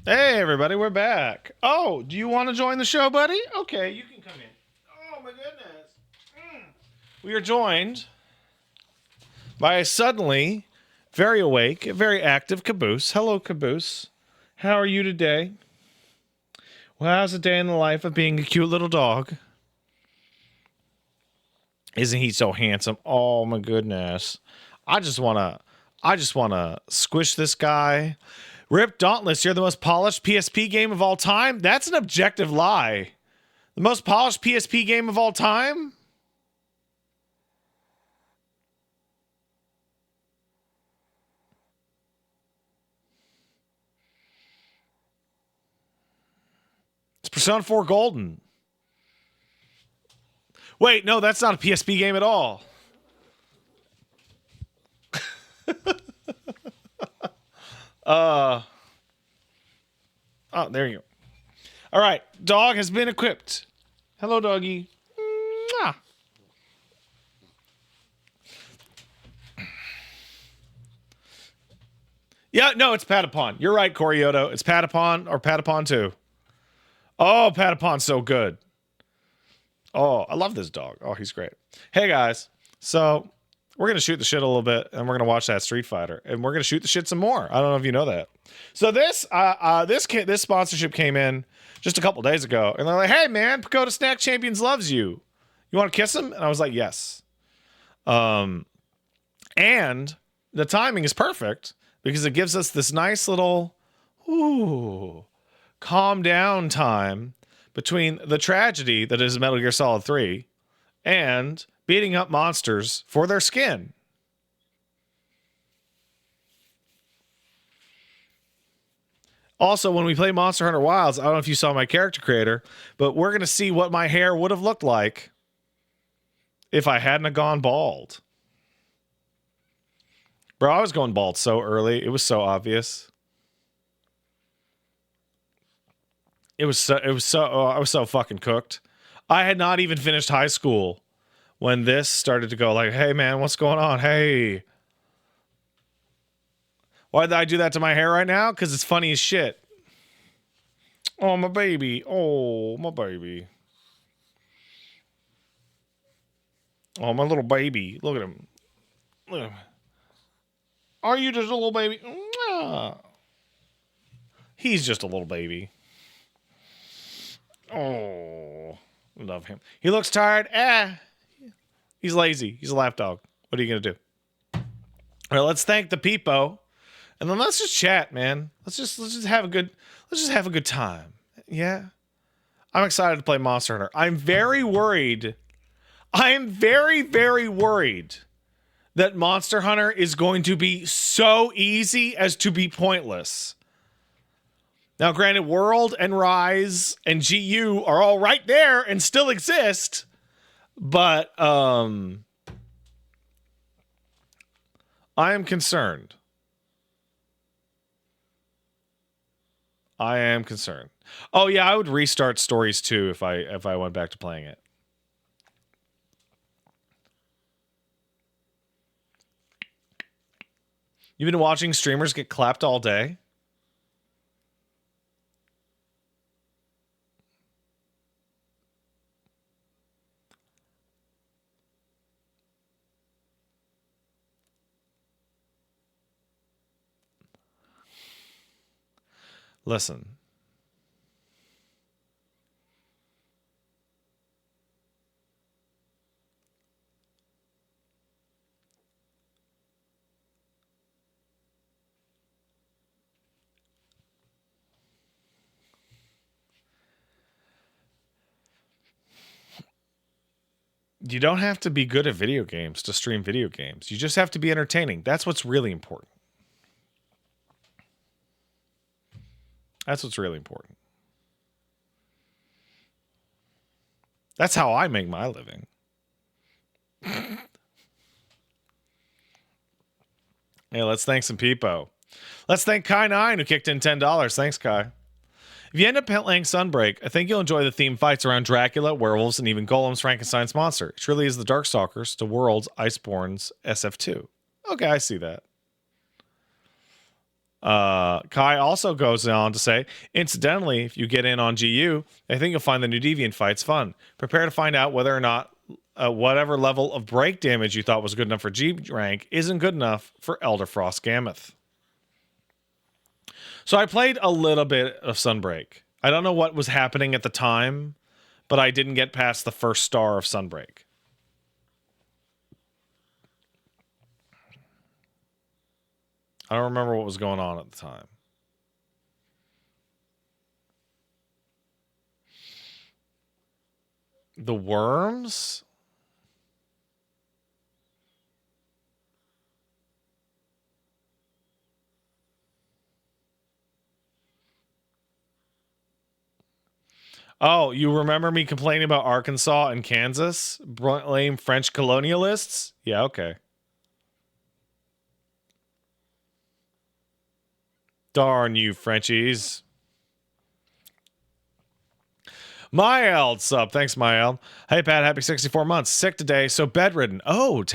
Hey, everybody, we're back. Oh, do you want to join the show, buddy? Okay, you can come in. Oh, my goodness. We are joined by a suddenly very awake, very active Caboose. Hello, Caboose. How are you today? Well, how's a day in the life of being a cute little dog? Isn't he so handsome? Oh, my goodness. I just want to squish this guy. Rip Dauntless, you're the most polished PSP game of all time? That's an objective lie. The most polished PSP game of all time? It's Persona 4 Golden. Wait, no, that's not a PSP game at all. Oh, there you go. All right, dog has been equipped. Hello, doggy. Mwah. Yeah, no, it's Patapon. You're right, Corioto. It's Patapon or Patapon 2. Oh, Patapon's so good. Oh, I love this dog. Oh, he's great. Hey, guys. So we're going to shoot the shit a little bit, and we're going to watch that Street Fighter. And we're going to shoot the shit some more. I don't know if you know that. So this sponsorship came in just a couple days ago. And they're like, hey, man, Pagoda Snack Champions loves you. You want to kiss him? And I was like, yes. And the timing is perfect because it gives us this nice little calm down time between the tragedy that is Metal Gear Solid 3 and beating up monsters for their skin. Also, when we play Monster Hunter Wilds, I don't know if you saw my character creator, but we're going to see what my hair would have looked like if I hadn't have gone bald. Bro, I was going bald so early. It was so obvious. I was so fucking cooked. I had not even finished high school when this started to go like, hey man, what's going on? Hey. Why did I do that to my hair right now? Because it's funny as shit. Oh, my baby. Oh, my baby. Oh, my little baby. Look at him. Look at him. Are you just a little baby? He's just a little baby. Oh, love him. He looks tired. He's lazy. He's a lapdog. What are you going to do? All right, let's thank the peepo. And then let's just chat, man. Let's just have a good time. Yeah. I'm excited to play Monster Hunter. I'm very worried. I am very, very worried that Monster Hunter is going to be so easy as to be pointless. Now, granted, World and Rise and GU are all right there and still exist, but I am concerned. I am concerned. Oh yeah, I would restart Stories 2 if I went back to playing it. You've been watching streamers get clapped all day? Listen. You don't have to be good at video games to stream video games. You just have to be entertaining. That's what's really important. That's what's really important. That's how I make my living. Hey, let's thank some people. Let's thank Kai9 who kicked in $10. Thanks, Kai. If you end up playing Sunbreak, I think you'll enjoy the theme fights around Dracula, werewolves, and even Golem's Frankenstein's monster. It truly is the Darkstalkers to World's Iceborne's SF2. Okay, I see that. Kai also goes on to say, incidentally, if you get in on GU, I think you'll find the new Deviant fights fun. Prepare to find out whether or not whatever level of break damage you thought was good enough for G rank isn't good enough for Elder Frost Gammoth. So I played a little bit of Sunbreak. I don't know what was happening at the time, but I didn't get past the first star of Sunbreak. I don't remember what was going on at the time. The worms? Oh, you remember me complaining about Arkansas and Kansas? Lame French colonialists? Yeah, okay. Darn you, Frenchies. Myeld sub. Thanks, Myeld. Hey, Pat. Happy 64 months. Sick today, so bedridden. Oh,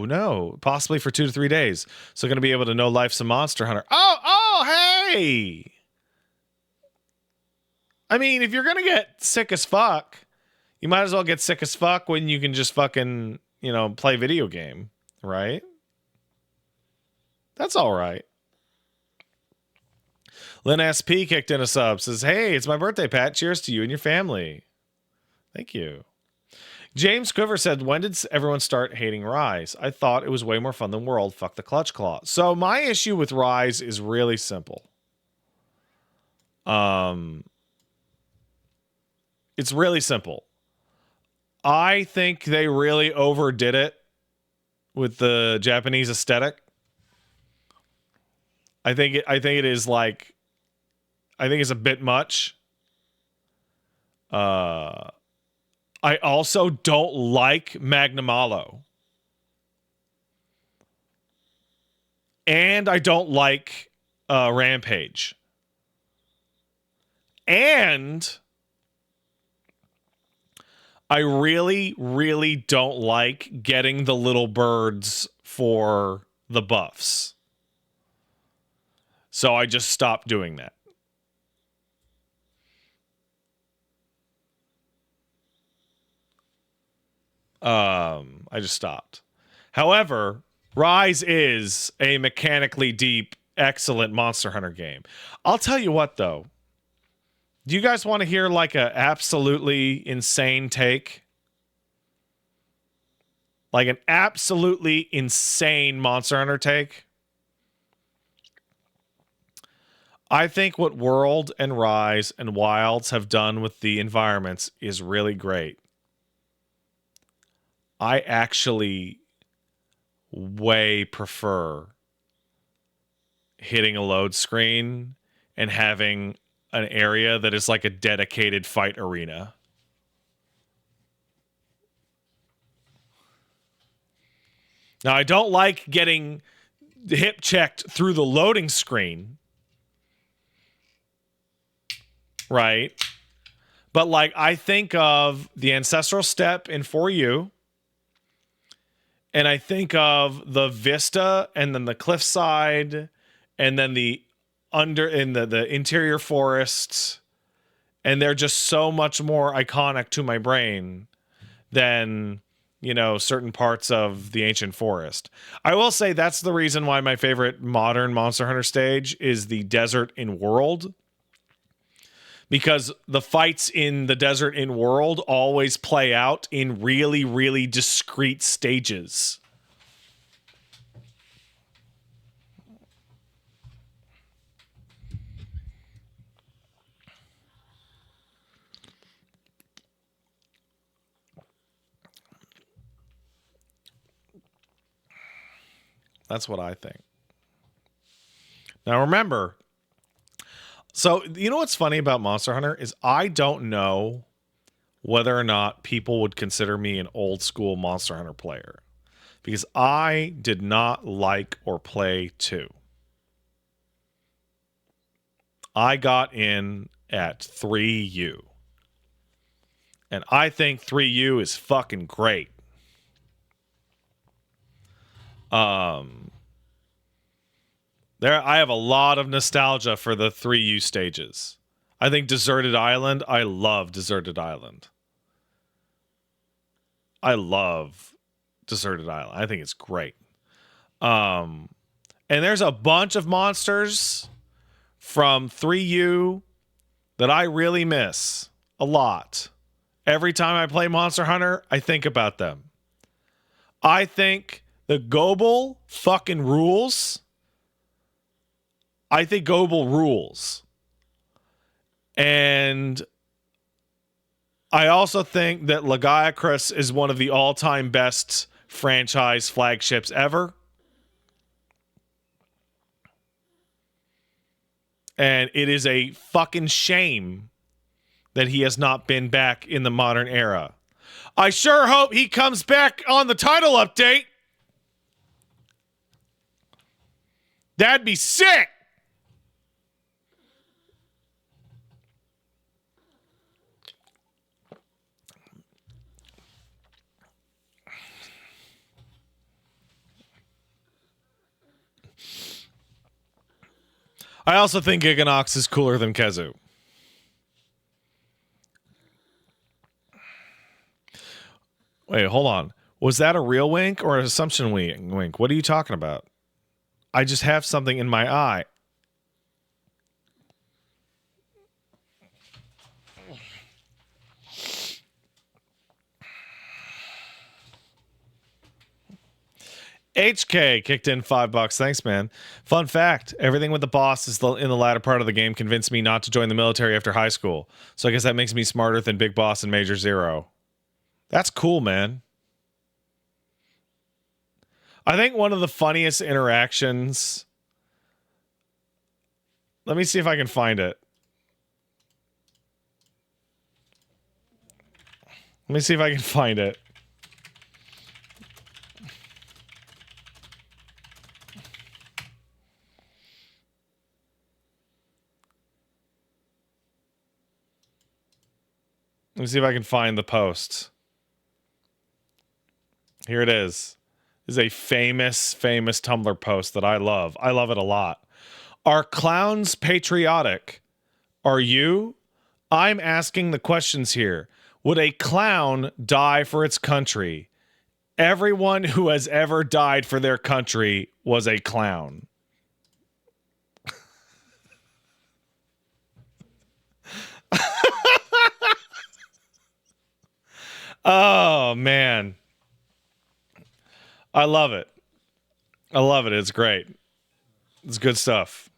no. Possibly for 2 to 3 days. So going to be able to know life's a Monster Hunter. Oh, hey! I mean, if you're going to get sick as fuck, you might as well get sick as fuck when you can just fucking, play video game, right? That's all right. Lynn SP kicked in a sub. Says, hey, it's my birthday, Pat. Cheers to you and your family. Thank you. James Quiver said, when did everyone start hating Rise? I thought it was way more fun than World. Fuck the Clutch Claw. So my issue with Rise is really simple. It's really simple. I think they really overdid it with the Japanese aesthetic. I think it is like, I think it's a bit much. I also don't like Magnamalo. And I don't like Rampage. And I really, really don't like getting the little birds for the buffs. So I just stopped doing that. I just stopped. However, Rise is a mechanically deep, excellent Monster Hunter game. I'll tell you what, though. Do you guys want to hear like a absolutely insane take? Like an absolutely insane Monster Hunter take? I think what World and Rise and Wilds have done with the environments is really great. I actually way prefer hitting a load screen and having an area that is like a dedicated fight arena. Now, I don't like getting hip checked through the loading screen. Right? But like, I think of the Ancestral Step in 4U. And I think of the Vista and then the cliffside and then the interior forests. And they're just so much more iconic to my brain than, certain parts of the ancient forest. I will say that's the reason why my favorite modern Monster Hunter stage is the desert in World. Because the fights in the desert in World always play out in really, really discrete stages. That's what I think. Now remember, so you know what's funny about Monster Hunter is I don't know whether or not people would consider me an old school Monster Hunter player. Because I did not like or play 2. I got in at 3U. And I think 3U is fucking great. I have a lot of nostalgia for the 3U stages. I think Deserted Island, I love Deserted Island. I love Deserted Island. I think it's great. And there's a bunch of monsters from 3U that I really miss a lot. Every time I play Monster Hunter, I think about them. I think the Gobel fucking rules. I think Gobel rules. And I also think that Lagiacrus is one of the all-time best franchise flagships ever. And it is a fucking shame that he has not been back in the modern era. I sure hope he comes back on the title update. That'd be sick. I also think Giganox is cooler than Kezu. Wait, hold on. Was that a real wink or an assumption wink? What are you talking about? I just have something in my eye. HK kicked in $5. Thanks, man. Fun fact: everything with the boss is in the latter part of the game convinced me not to join the military after high school. So I guess that makes me smarter than Big Boss and Major Zero. That's cool, man. I think one of the funniest interactions. Let me see if I can find it. Let me see if I can find it. Let me see if I can find the post. Here it is. This is a famous Tumblr post that I love. I love it a lot. Are clowns patriotic? Are you? I'm asking the questions here. Would a clown die for its country? Everyone who has ever died for their country was a clown. Oh, man. I love it. I love it. It's great. It's good stuff.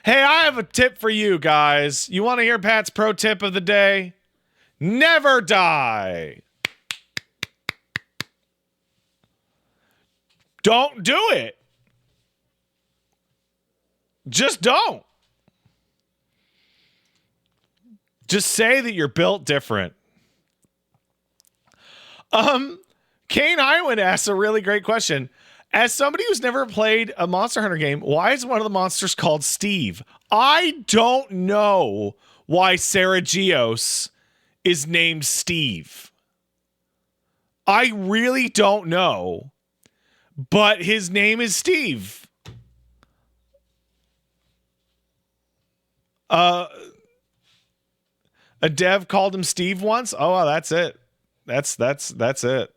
Hey, I have a tip for you guys. You want to hear Pat's pro tip of the day? Never die. Don't do it. Just don't. Just say that you're built different. Kane Iwan asks a really great question. As somebody who's never played a Monster Hunter game, why is one of the monsters called Steve? I don't know why Saragios is named Steve. I really don't know. But his name is Steve. A dev called him Steve once. Oh, well, that's it. That's it.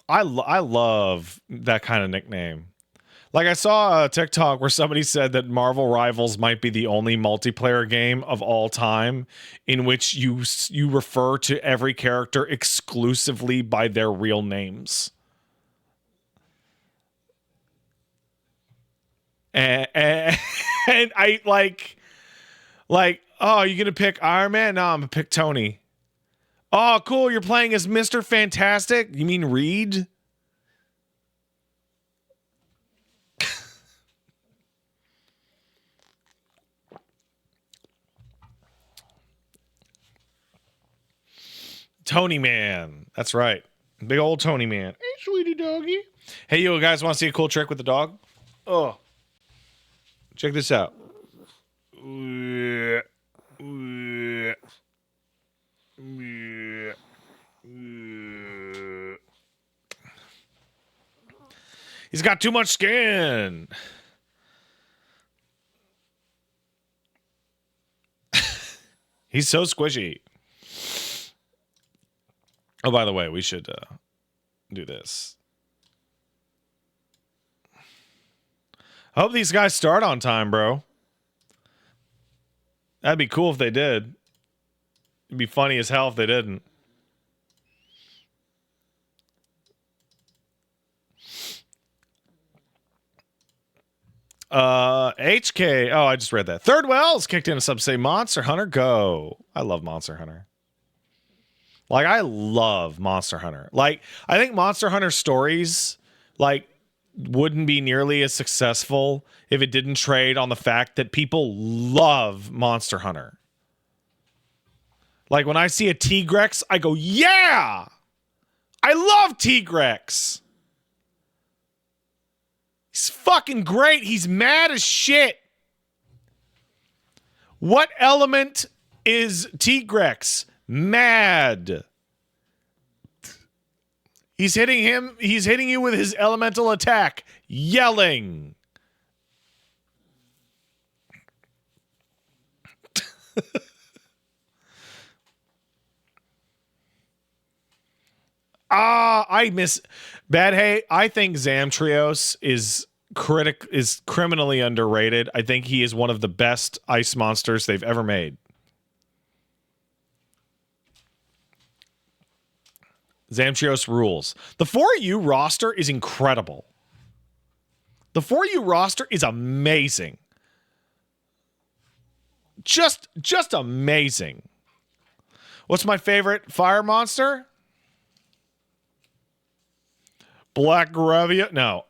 I love that kind of nickname. Like I saw a TikTok where somebody said that Marvel Rivals might be the only multiplayer game of all time in which you refer to every character exclusively by their real names. And I like, oh, you gonna pick Iron Man? No, I'm gonna pick Tony. Oh, cool. You're playing as Mr. Fantastic? You mean Reed? Tony Man. That's right. Big old Tony Man. Hey, sweetie doggy. Hey, you guys want to see a cool trick with the dog? Oh. Check this out. He's got too much skin. He's so squishy. Oh, by the way, we should do this. I hope these guys start on time, bro. That'd be cool if they did. It'd be funny as hell if they didn't. HK. Oh, I just read that. Third Wells kicked in a sub say Monster Hunter go. I love Monster Hunter. Like, I love Monster Hunter. Like, I think Monster Hunter stories, like, wouldn't be nearly as successful if it didn't trade on the fact that people love Monster Hunter. Like, when I see a Tigrex, I go, yeah! I love Tigrex! He's fucking great. He's mad as shit. What element is Tigrex? Mad. He's hitting him. He's hitting you with his elemental attack. Yelling. I miss Bad Hay. I think Zamtrios is criminally underrated. I think he is one of the best ice monsters they've ever made. Zamtrios rules. The 4U roster is incredible. The 4U roster is amazing. Just amazing. What's my favorite fire monster? Black Gravia? No.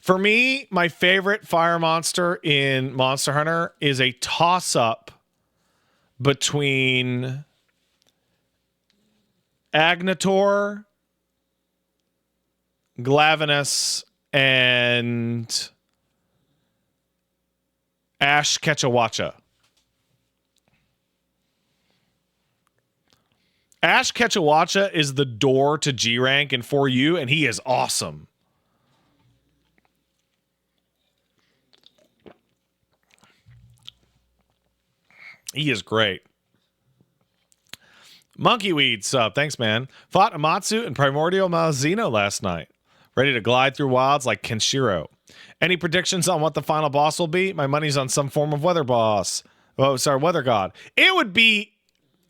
For me, my favorite fire monster in Monster Hunter is a toss-up between Agnator, Glavenus, and Ash Ketchawacha. Ash Ketchawacha is the door to G rank in 4U, and he is awesome. He is great. Monkeyweed sub. Thanks, man. Fought Amatsu and Primordial Malzeno last night. Ready to glide through wilds like Kenshiro. Any predictions on what the final boss will be? My money's on some form of weather boss. Oh, sorry, weather god. It would be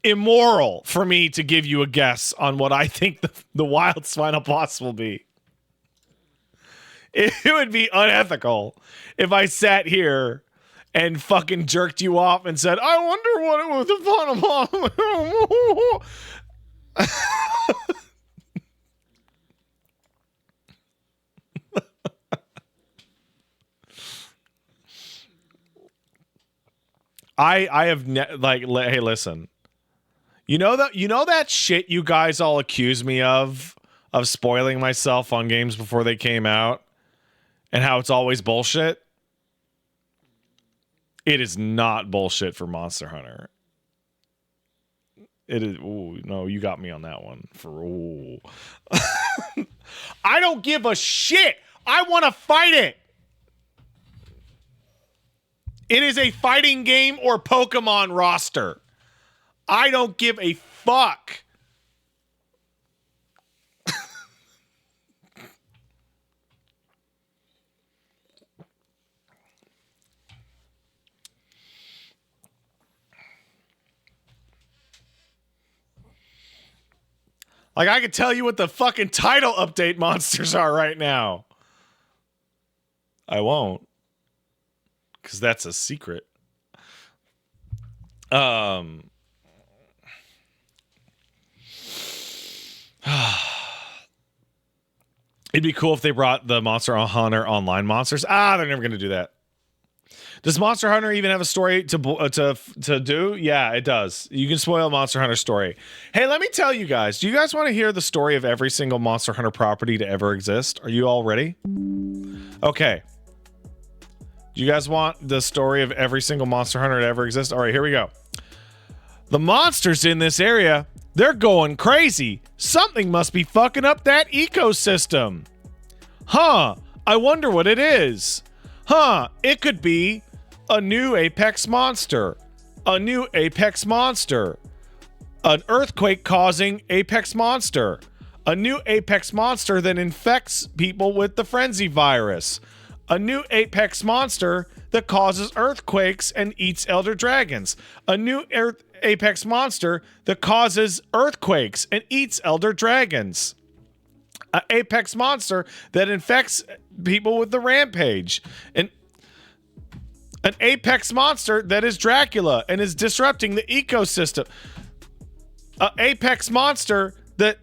immoral for me to give you a guess on what I think the wild's final boss will be. It would be unethical if I sat here and fucking jerked you off and said, I wonder what it was the final boss. I have hey, listen. You know that shit you guys all accuse me of spoiling myself on games before they came out and how it's always bullshit? It is not bullshit for Monster Hunter. It is. Ooh, no, you got me on that one. I don't give a shit. I want to fight it. It is a fighting game or Pokemon roster. I don't give a fuck. Like, I could tell you what the fucking title update monsters are right now. I won't. Because that's a secret. It'd be cool if they brought the Monster Hunter Online monsters. They're never going to do that. Does Monster Hunter even have a story to do? Yeah, it does. You can spoil Monster Hunter story. Hey, let me tell you guys. Do you guys want to hear the story of every single Monster Hunter property to ever exist? Are you all ready? Okay. Do you guys want the story of every single Monster Hunter to ever exist? All right, here we go. The monsters in this area They're going crazy. Something must be fucking up that ecosystem. Huh, I wonder what it is. Huh, it could be a new apex monster. A new apex monster. An earthquake causing apex monster. A new apex monster that infects people with the frenzy virus. A new apex monster that causes earthquakes and eats elder dragons. A new apex monster that causes earthquakes and eats elder dragons. An apex monster that infects people with the rampage. An apex monster that is Dracula and is disrupting the ecosystem. An apex monster that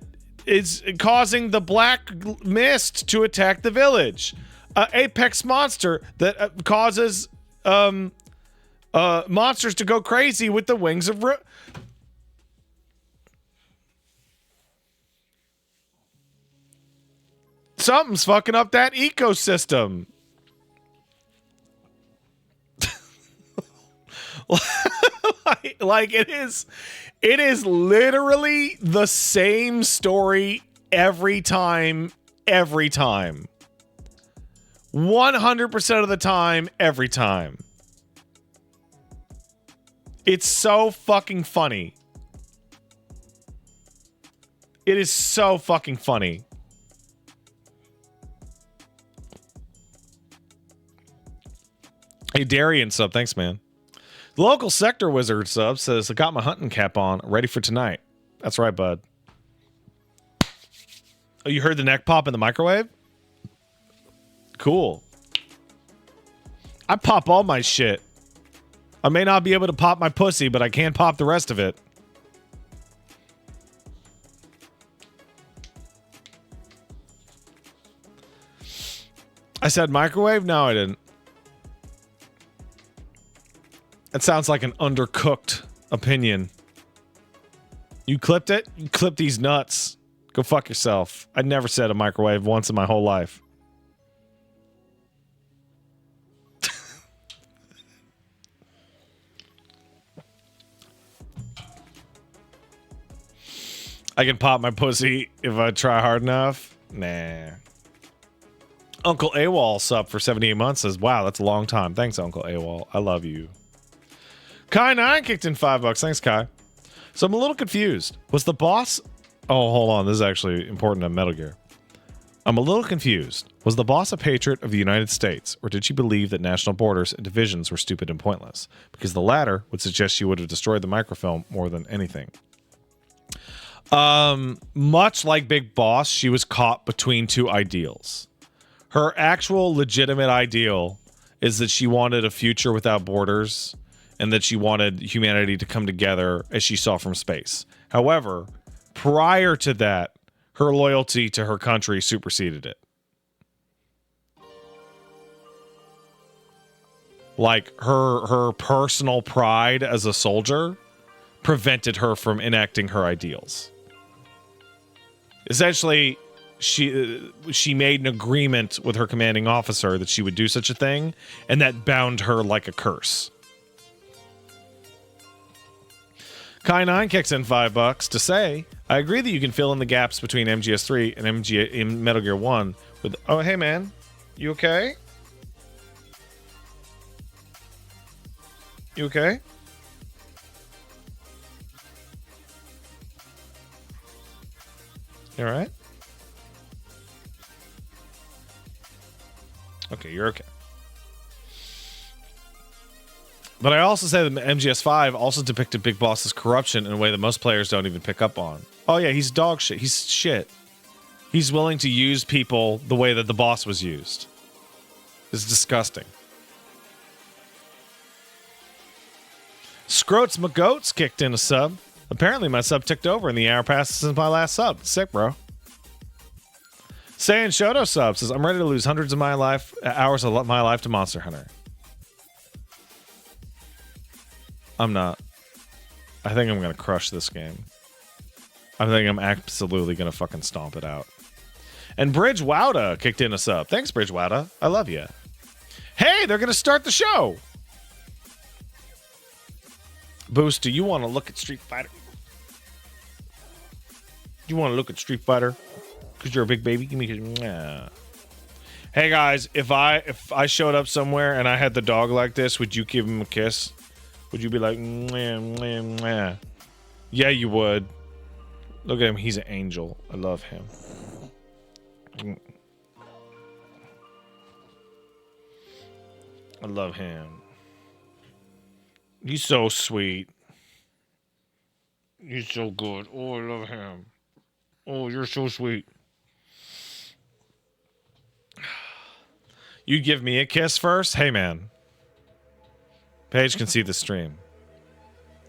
is causing the black mist to attack the village. An apex monster that causes monsters to go crazy with the wings of something's fucking up that ecosystem. Like it is literally the same story every time. 100% of the time, every time. It's so fucking funny. It is so fucking funny. Hey, Darian sub, thanks, man. The local sector wizard sub says, I got my hunting cap on, ready for tonight. That's right, bud. Oh, you heard the neck pop in the microwave? Cool. I pop all my shit. I may not be able to pop my pussy, but I can pop the rest of it. I said microwave? No, I didn't. That sounds like an undercooked opinion. You clipped it? You clipped these nuts. Go fuck yourself. I never said a microwave once in my whole life. I can pop my pussy if I try hard enough. Nah. Uncle AWOL sub for 78 months says, wow, that's a long time. Thanks, Uncle AWOL. I love you. Kai9 kicked in $5. Thanks, Kai. So I'm a little confused. Was the boss... Oh, hold on. This is actually important to Metal Gear. I'm a little confused. Was the boss a patriot of the United States, or did she believe that national borders and divisions were stupid and pointless? Because the latter would suggest she would have destroyed the microfilm more than anything. Much like Big Boss, she was caught between two ideals. Her actual legitimate ideal is that she wanted a future without borders and that she wanted humanity to come together as she saw from space. However, prior to that, her loyalty to her country superseded it. Like her personal pride as a soldier prevented her from enacting her ideals. Essentially, she made an agreement with her commanding officer that she would do such a thing, and that bound her like a curse. Kai9 kicks in $5 to say, I agree that you can fill in the gaps between MGS3 and in Metal Gear 1 with, oh, hey, man. You okay? You okay? You all right? Okay, you're okay. But I also say that MGS5 also depicted Big Boss's corruption in a way that most players don't even pick up on. Oh yeah, he's dog shit. He's shit. He's willing to use people the way that the boss was used. It's disgusting. Scroats McGoats kicked in a sub. Apparently my sub ticked over in the hour past since my last sub. Sick, bro. Saiyan Shoto sub says, I'm ready to lose hundreds of hours of my life to Monster Hunter. I'm not. I think I'm going to crush this game. I think I'm absolutely going to fucking stomp it out. And Bridge Wowda kicked in a sub. Thanks, Bridge Wowda. I love you. Hey, they're going to start the show. Boost, do you want to look at Street Fighter? You want to look at Street Fighter? Because you're a big baby? Give me a... Hey guys, if I showed up somewhere and I had the dog like this, would you give him a kiss? Would you be like, mwah, mwah, mwah? Yeah, you would. Look at him, he's an angel. I love him. I love him. He's so sweet. He's so good. Oh, I love him. Oh, you're so sweet. You give me a kiss first? Hey, man. Paige can see the stream.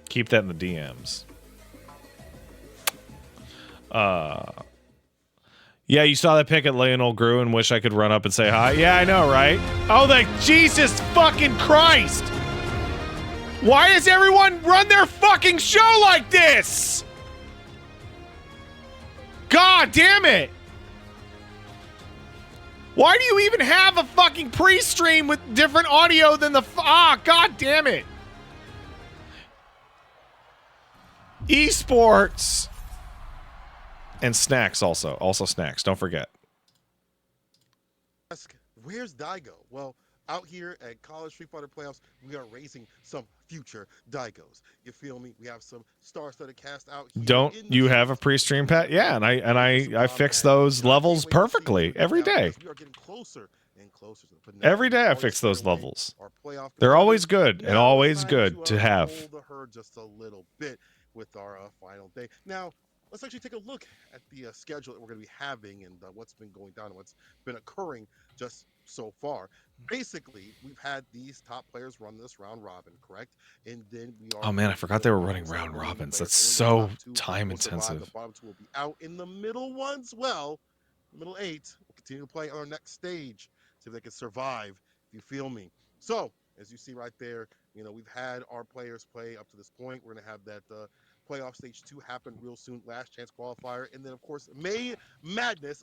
Keep that in the DMs. Yeah, you saw that pic at Lionel Grew and wish I could run up and say hi? Yeah, I know, right? Oh, Jesus fucking Christ! Why does everyone run their fucking show like this? God damn it! Why do you even have a fucking pre-stream with different audio than the god damn it. Esports. And snacks also. Also snacks. Don't forget. Where's Daigo? Well, out here at College Street Fighter Playoffs, we are raising some future Daigos. You feel me? We have some star-studded cast out here. Don't you have a pre-stream pet? Yeah, and I fix those levels perfectly every day. We are getting closer and closer to the every day I fix those levels. They're always good and always good to have. Hold the herd just a little bit with our final day. Now, let's actually take a look at the schedule that we're going to be having and what's been going down and what's been occurring just so far. Basically, we've had these top players run this round robin, correct? And then we are... Oh man, I forgot they were running round robins. That's so time intensive. The bottom two will be out in the middle ones. Well, the middle 8 will continue to play on our next stage. See if they can survive, if you feel me. So, as you see right there, you know, we've had our players play up to this point. We're going to have that playoff stage 2 happen real soon, last chance qualifier, and then of course May Madness.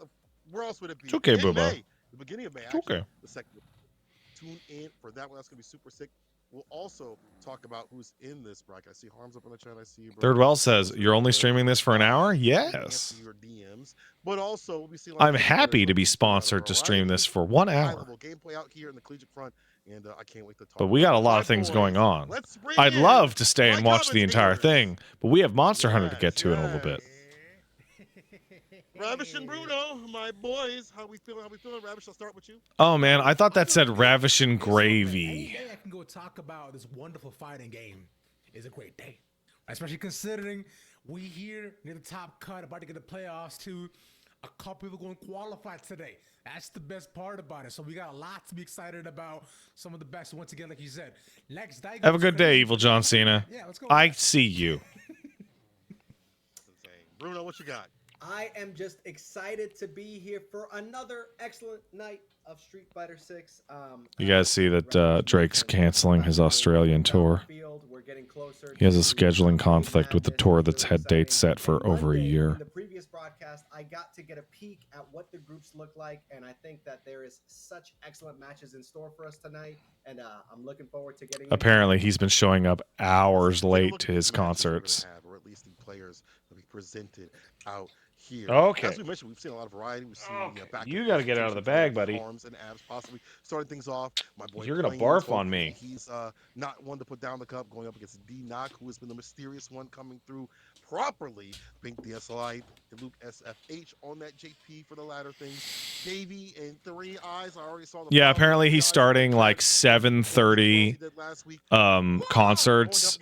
Where else would it be? It's okay, Bubba. May, the beginning of May. It's okay. The second. Tune in for that one. That's gonna be super sick. We'll also talk about who's in this bracket. I see Harms up in the chat. I see you, bro. Third Well says you're only streaming this for an hour. Yes. Your DMs, but also we'll be seeing I'm happy to be sponsored to stream this for 1 hour. Gameplay out here in the collegiate front. And I can't wait to talk. But we got a lot of things going on. I'd love to stay and watch the entire thing, but we have Monster Hunter to get to in a little bit. Ravish and Bruno, my boys, how we feeling? Ravish, I'll start with you. Oh man, I thought that said Ravish and Gravy. Any day I can go talk about this wonderful fighting game is a great day, especially considering we here near the top cut, about to get the playoffs too. A couple people going to qualify today. That's the best part about it. So we got a lot to be excited about. Some of the best, once again, like you said. Next, have a good day, Evil John Cena. Yeah, let's go. I see you. Bruno, what you got? I am just excited to be here for another excellent night of Street Fighter 6. You guys see that Drake's canceling his Australian tour. He has a scheduling conflict with the tour that's had dates set for over a year. In the previous broadcast, I got to get a peek at what the groups look like, and I think that there is such excellent matches in store for us tonight, and I'm looking forward to getting... Apparently, he's been showing up hours late to his concerts. Or at least the players that we presented out here. Okay. As we mentioned, we've seen a lot of variety. We've seen back you got to get out of the bag, buddy. Arms and abs possibly starting things off. My boy, you're gonna barf on me. He's not one to put down the cup, going up against D-Knock, who has been the mysterious one coming through properly. Pink DSLI, Luke SFH on that JP for the latter things. Davey and 3 Eyes. I already saw the... Yeah, apparently he's starting like 7:30 concerts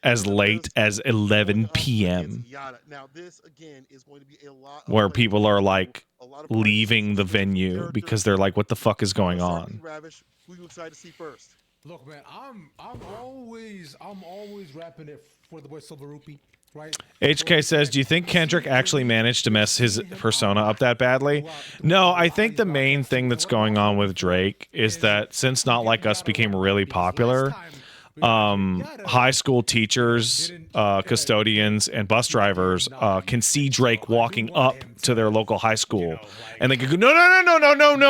as late as 11 p.m. Now this again is going to be a lot where people are like leaving the venue because they're like, what the fuck is going on? Ravish, who you excited to see first? Look, man, I'm always rapping it for the boy Silver Rupee, right? HK says, do you think Kendrick actually managed to mess his persona up that badly? No, I think the main thing that's going on with Drake is that since Not Like Us became really popular, high school teachers, custodians, and bus drivers can see Drake walking up to their local high school, and they can go,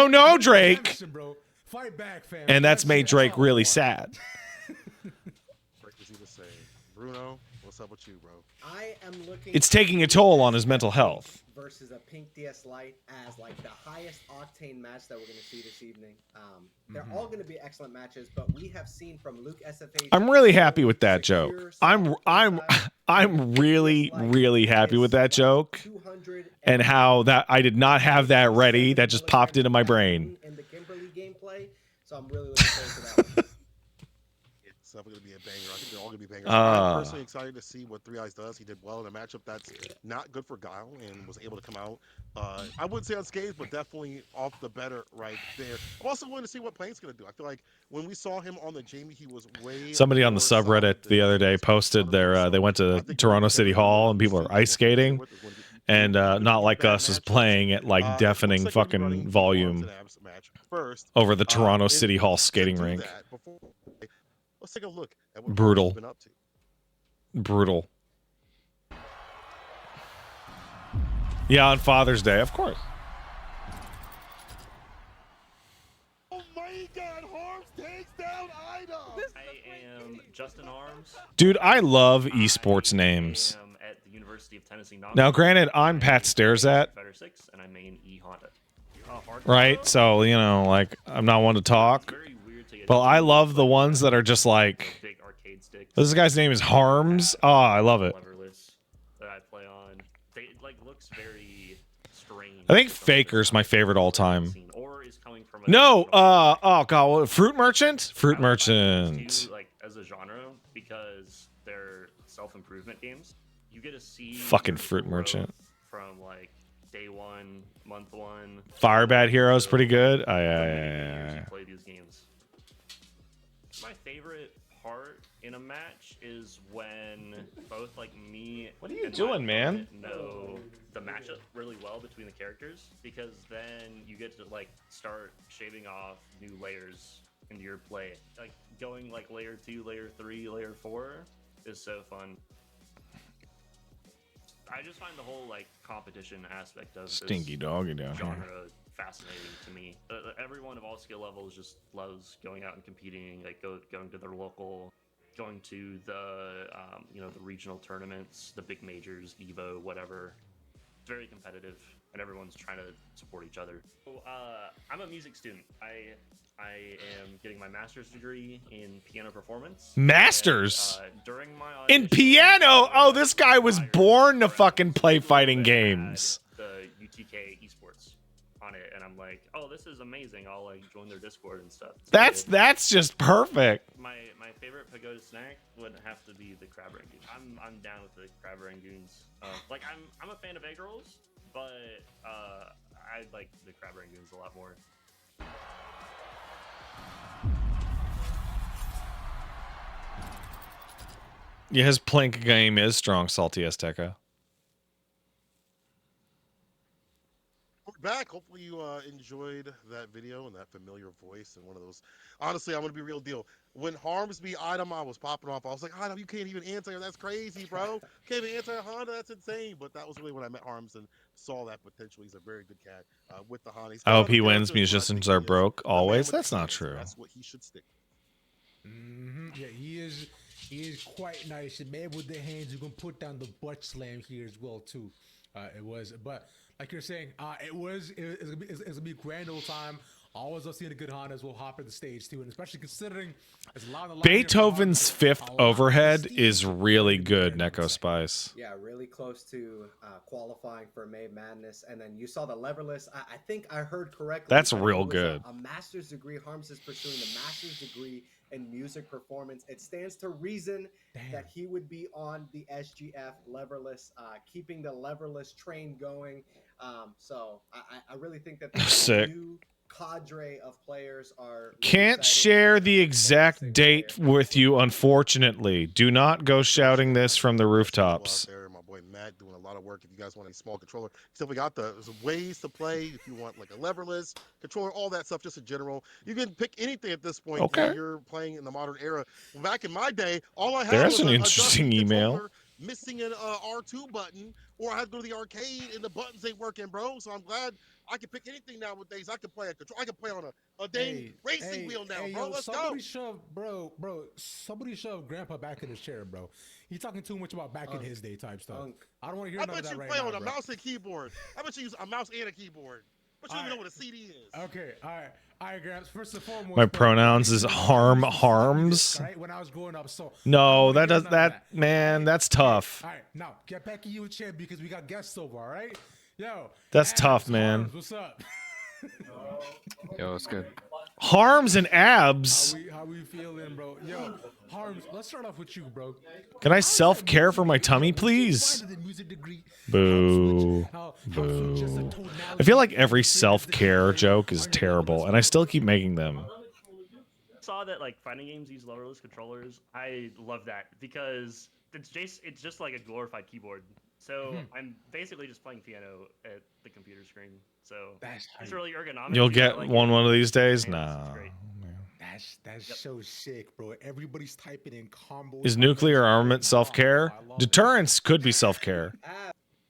no, Drake. And that's made Drake really sad. Bruno, what's up with you, bro? I am looking. It's taking a toll on his mental health. Versus a Pink DS Lite as like the highest octane match that we're going to see this evening. They're all going to be excellent matches, but we have seen from Luke SFH. I'm really happy with that joke. I'm really happy with that joke. And how that I did not have that ready. That just popped into my brain. In the Kimberly gameplay, so I'm really looking forward to that. It's definitely going to be a banger. I think they're all going to be bangers. I'm personally excited to see what Three Eyes does. He did well in a matchup that's not good for Guile and was able to come out. I wouldn't say unscathed, but definitely off the better right there. I'm also willing to see what Plank's going to do. I feel like when we saw him on the Jamie, he was way. Somebody on the subreddit the other day posted their they went to Toronto City Hall and people are ice skating, and Not Like Us was playing at like deafening fucking volume over the Toronto City Hall skating rink. Let's take a look at what Brutal. he's been up to. Brutal. Yeah, on Father's Day, of course. Oh my God! Harms takes down Ida. I am Justin Arms. Dude, I love esports names. I am at the University of Tennessee. Now, granted, I'm Pat Staresat, And I main E Honda. right? So, you know, like, I'm not one to talk. But I love the ones that are just like, Big arcade sticks. this guy's name is Harms. Oh, I love it. Leverless that I play on. They like looks very strange. I think Faker's my favorite all time. Or is coming from a No, oh god, what, Fruit Merchant? Fruit Merchant. Like as a genre, because they're self-improvement games, you get to see Fucking the Fruit growth Merchant. from like day one, month one. Fire Bad Hero's pretty good. The many years you play these games. My favorite part in a match is when both like me. What are you and my doing, man? opponent know the matchup really well between the characters, because then you get to like start shaving off new layers into your play. Like going like layer 2, layer 3, layer 4 is so fun. I just find the whole like competition aspect of Stinky this doggy down genre here. fascinating to me. Everyone of all skill levels just loves going out and competing, like going to their local, going to the the regional tournaments, the big majors, Evo, whatever. It's very competitive, and everyone's trying to support each other. So, I'm a music student. I am getting my master's degree in piano performance. Masters? And, during my In audition, piano? Oh, this guy was born to fucking play fighting games. The UTK Esports on it, and I'm like, oh, this is amazing. I'll like join their Discord and stuff. That's just perfect. My favorite pagoda snack would have to be the crab rangoon. I'm down with the crab rangoons. Like I'm a fan of egg rolls, but I like the crab rangoons a lot more. Yeah, his Plink game is strong, Salty Azteca. We're back. Hopefully you enjoyed that video and that familiar voice and one of those. Honestly, I'm gonna be real deal. When Harmsby item I was popping off, I was like, Item, you can't even answer. That's crazy, bro. Can't even answer Honda. That's insane. But that was really when I met Harms and saw that potential. He's a very good cat with the Honda. I hope he wins. Musicians are broke always. That's not true. That's what he should stick. Yeah, he is quite nice. And maybe with the hands, you can put down the butt slam here as well too. But like you're saying, it's gonna be a grand old time. Always love seeing a good Hondas will hop in the stage too, and especially considering there's a lot of Beethoven's Fifth Overhead is really good, Neko Spice. Yeah, really close to qualifying for May Madness, and then you saw the leverless. I think I heard correctly. That's that real it was good. A master's degree. Harms is pursuing the master's degree in music performance. It stands to reason that he would be on the SGF leverless, keeping the leverless train going. So I really think that Sick. New cadre of players are really Can't excited. share the exact date with you, unfortunately. Do not go shouting this from the rooftops. Out there, my boy Matt doing a lot of work. If you guys want a small controller, still we got the ways to play. If you want like a leverless controller, all that stuff, just in general, you can pick anything at this point. Okay. If you're playing in the modern era. Back in my day, all I had There's was an a interesting dusty email. controller missing an R2 button, or I have to go to the arcade and the buttons ain't working, bro. So I'm glad I can pick anything nowadays. I can play a control. I can play on a dang racing wheel now, bro. Let's go. Somebody shove Grandpa back in his chair, bro. He's talking too much about back in his day type stuff. I don't want to hear I none of bet that you right play now, on a bro. mouse and keyboard. I bet you use a mouse and a keyboard. But you don't even know what a CD is. Okay, all right, Gramps. First and foremost, My bro, pronouns is harms. Right, when I was growing up, so No, I that don't does wanna hear none of that, man. That's tough. All right, now get back in you, champ, because we got guests over. All right, yo. That's Abbs, tough, man. Harms, what's up? Yo, it's good. Harms and abs. How we feeling, bro? Yo, Harms, let's start off with you, bro. Can I self-care for my tummy, please? Boo. Boo. I feel like every self-care joke is terrible, and I still keep making them. Saw that like fighting games use lowerless controllers. I love that because it's just like a glorified keyboard. So I'm basically just playing piano at the computer screen. So it's really ergonomic. You'll I get like one it. of these days? It's Nah. great. That's so sick, bro. Everybody's typing in combos. Is nuclear armament self-care? Deterrence could be self-care.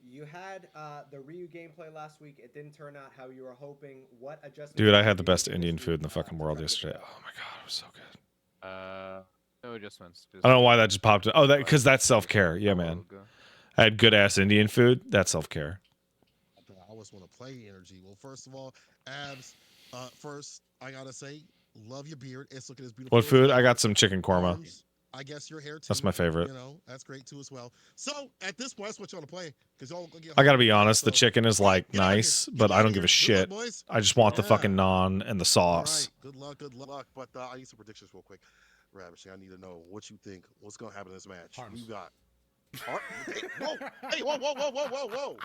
You had the Ryu gameplay last week. It didn't turn out how you were hoping. What adjustments? Dude, I had the best Indian food in the fucking world yesterday. Oh my god, it was so good. No adjustments. I don't know why that just popped in. Oh, that because that's self-care. Yeah, man. I had good-ass Indian food. That's self-care. I always want to play energy. Well, first of all, Abs, first, I got to say, love your beard. It's looking as beautiful. What food? I got some chicken korma. Arms, I guess your hair too. That's my favorite. You know, that's great too as well. So at this point, that's what you want to play because y'all. I gotta be honest, the chicken is like Get outta nice, here. but Get I outta don't give a here. Good shit. luck, boys. I just want the Yeah. fucking naan and the sauce. All right. Good luck. But I need some predictions real quick. Ravishing, I need to know what you think. What's gonna happen in this match? Harms. Who you got? Hey, whoa.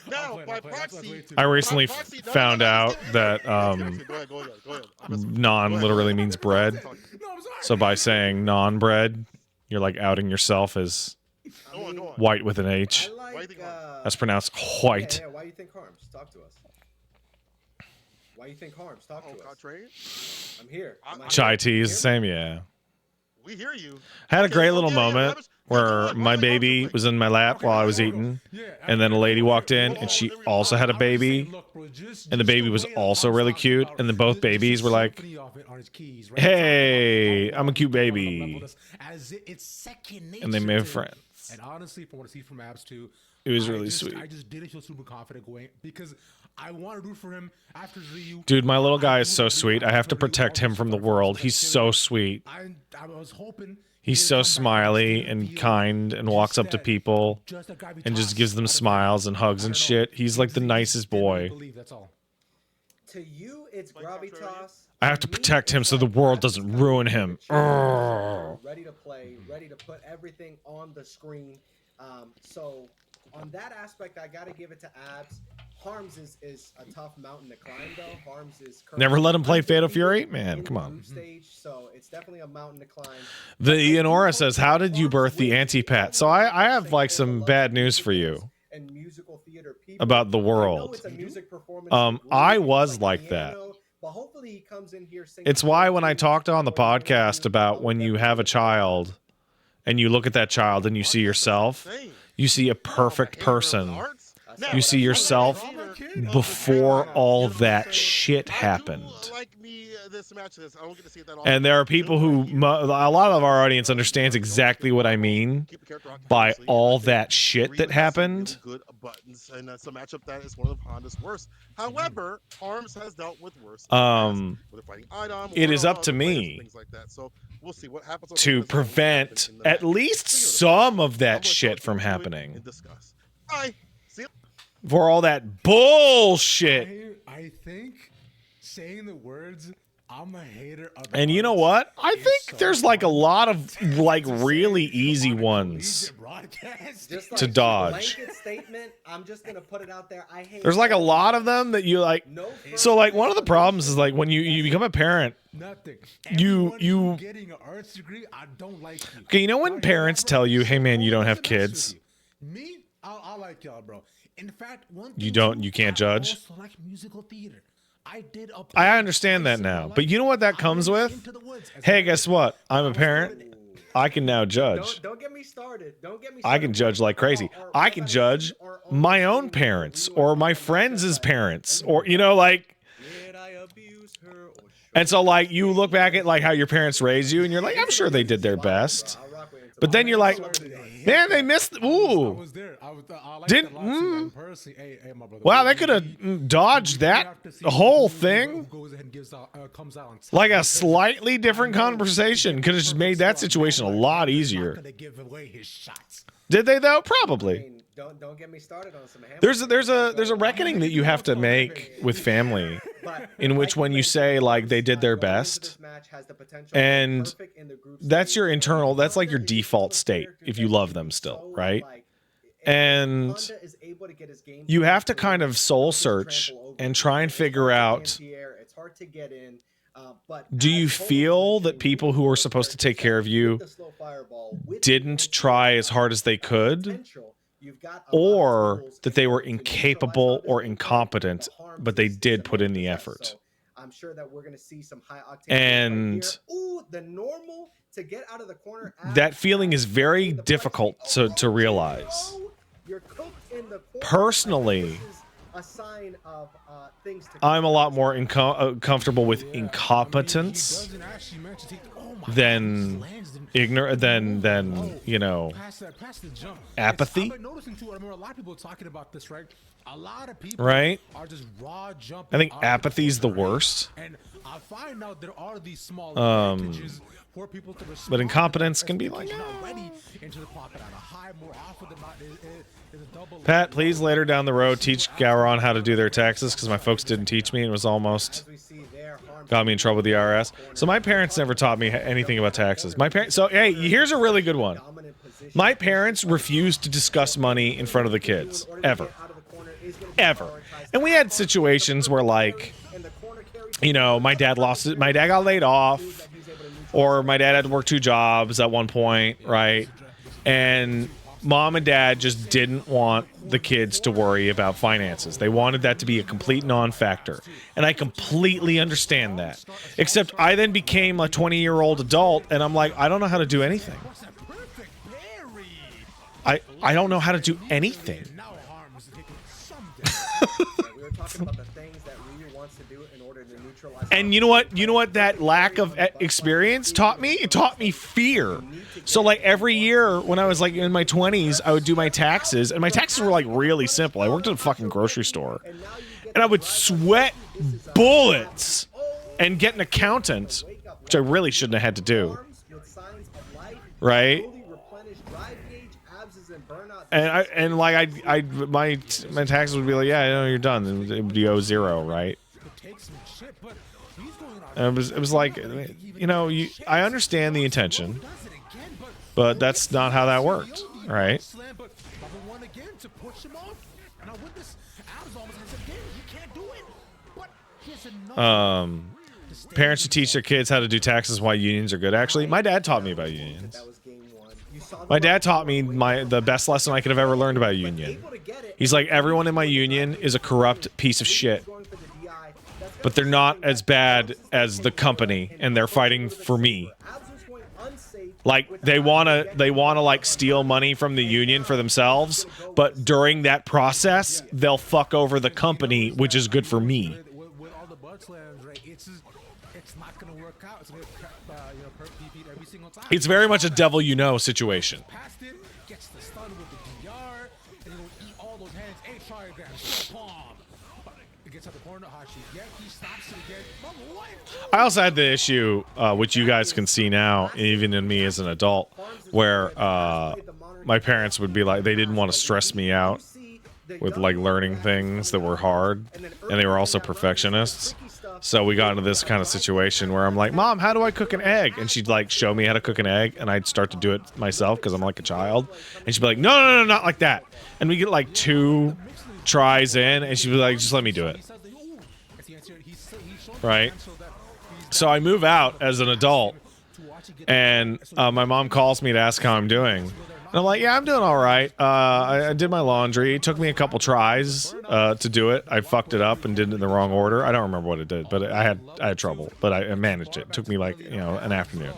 Now, by proxy, I recently by proxy, no, found no, no, out no, that Go ahead. naan literally means bread. So by saying non-bread, you're like outing yourself as Go on. white with an H. I Why you like. think That's pronounced white. Yeah, why do you think Harms? Talk to us. Why do you think Harms? Talk to us. Contrary? I'm here. Am I Chai here? tea is the You hear me? same, yeah. We hear you. I had a Okay, great so little yeah, moment Ravish, where go my ahead, baby was in my lap while I was eating, and then a lady walked in and she also had a baby, and the baby was also really cute, and then both babies were like, "Hey, I'm a cute baby," and they made friends. And honestly, from what I see from Abs too, It was really sweet. I just didn't feel super confident going because I want to root for him after Ryu. Dude, my little guy is so sweet. I have to protect him from the world. He's so sweet. I was hoping He's so smiley and kind and walks up to people and just gives them smiles and hugs and shit. He's like the nicest boy. That's all. To you, it's gravitas. I have to Me, protect him it's so the like world Abs doesn't is ruin him. ready to play, ready to put everything on the screen. So on that aspect, I got to give it to Abs. Harms is a tough mountain to climb, though. Harms is Never let him play Fatal Fury? undefeated Man, in come the on. group stage, so it's definitely a mountain to climb. The Ianora says, how did you birth the anti-pat? So I have like some bad news for you And musical theater people. about the I know world. it's a music performance I group, was it's like that. piano, but hopefully he comes in here singing It's why when I songs talked on the or podcast about when you have a child and you look at that child and you see yourself, you see a perfect person. You see yourself before all that shit happened. And there are people who, a lot of our audience understands exactly what I mean by all that shit that happened. Good buttons, and that's a matchup that is one of Honda's worst. However, Harms has dealt with worse. It is up to me things like that. So we'll see what happens to prevent at least some of that shit from happening. And discuss. Bye. See you. For all that bullshit. I think saying the words "I'm a hater" of And you know what? I think there's like a lot of like really easy ones Just to like dodge. blanket statement, I'm just gonna put it out there. I hate. There's like a lot of them that you like. No So like one of the problems is like when you become a parent. Nothing. You- Everyone getting an arts degree, I don't like you. Okay, you know when parents tell you, "Hey man, you don't have kids." Me, I like y'all, bro. In fact, one You thing don't- too, you can't I judge? also like musical theater. I did I understand that now, but you know what that comes with? Hey, guess what? I'm a parent. I can now judge. Don't get me started. Don't get me I started. can judge like crazy. I can judge my own parents or my friends' parents, or you know, like. Did I abuse her or And so, like, you look back at like how your parents raised you, and you're like, I'm sure they did their best. But then you're like, man, they missed. I Ooh, was there. I liked Didn't- it a lot too, and personally, hey, my brother. wow, they could have dodged that whole thing. Who goes ahead and gives out, comes out on top. Like a slightly different conversation could have just made that situation a lot easier. Gonna give away his shots. Did they though? I Probably. mean, don't get me started on some. There's a reckoning that you have to make with family, in which when you say like they did their best, and that's your internal, that's like your default state if you love them still, right? And you have to kind of soul search and try and figure out, do you feel that people who are supposed to take care of you didn't try as hard as they could, or that they were incapable or incompetent, but they did put in the effort? I'm sure that we're going to see some high octane. And ooh, the normal to get out of the corner. that feeling is very difficult to realize. You're cooked in the corner. Personally, This is a sign of things to I'm a lot more comfortable with incompetence than ignorant than you know, Past the jump. apathy. I've been noticing too. I remember a lot of people talking about this, right? A lot of people Right? are just raw jumping. I think out of the apathy's the corner, right? worst. And I find out there are these small advantages for people to respond. But incompetence to that, can be especially like, if you're not ready into the pocket at a high more often than not. Is a double. Pat, please later down the road teach Gowron how to do their taxes, because my folks didn't teach me and it was almost got me in trouble with the IRS. So my parents never taught me anything about taxes. My parents. So hey, here's a really good one. My parents refused to discuss money in front of the kids ever. And we had situations where, like, you know, my dad got laid off, or my dad had to work 2 jobs at one point, right? And mom and dad just didn't want the kids to worry about finances. They wanted that to be a complete non-factor. And I completely understand that. Except I then became a 20-year-old adult, and I'm like, I don't know how to do anything. I don't know how to do anything. We were talking about the things that Ryu wants to do in order to neutralize. And you know what? You know what that lack of experience taught me? It taught me fear. So like every year when I was like in my 20s, I would do my taxes, and my taxes were like really simple. I worked at a fucking grocery store, and I would sweat bullets and get an accountant, which I really shouldn't have had to do. Right? And my taxes would be like, yeah, I know you're done. It would be 0, right? And it was like, you know, I understand the intention, but that's not how that worked, right? Parents should teach their kids how to do taxes, why unions are good. Actually, my dad taught me about unions. My dad taught me the best lesson I could have ever learned about a union. He's like, everyone in my union is a corrupt piece of shit, but they're not as bad as the company, and they're fighting for me. Like they wanna like steal money from the union for themselves, but during that process, they'll fuck over the company, which is good for me. With all the bud slams, right? It's not gonna work out. It's gonna repeat every single time. It's very much a devil you know situation. Past it, gets the stun with the DR, and it'll eat all those hands. A trigram, palm. It gets out the corner, Hashi. Yeah, he stops it again. What? I also had the issue, which you guys can see now, even in me as an adult, where my parents would be like, they didn't want to stress me out with like learning things that were hard, and they were also perfectionists. So we got into this kind of situation where I'm like, Mom, how do I cook an egg? And she'd like show me how to cook an egg, and I'd start to do it myself because I'm like a child. And she'd be like, no, not like that. And we get like 2 tries in, and she'd be like, just let me do it. Right? So I move out as an adult, and my mom calls me to ask how I'm doing. And I'm like, yeah, I'm doing all right. I did my laundry. It took me a couple tries to do it. I fucked it up and did it in the wrong order. I don't remember what it did, but I had trouble. But I managed it. It took me like, you know, an afternoon.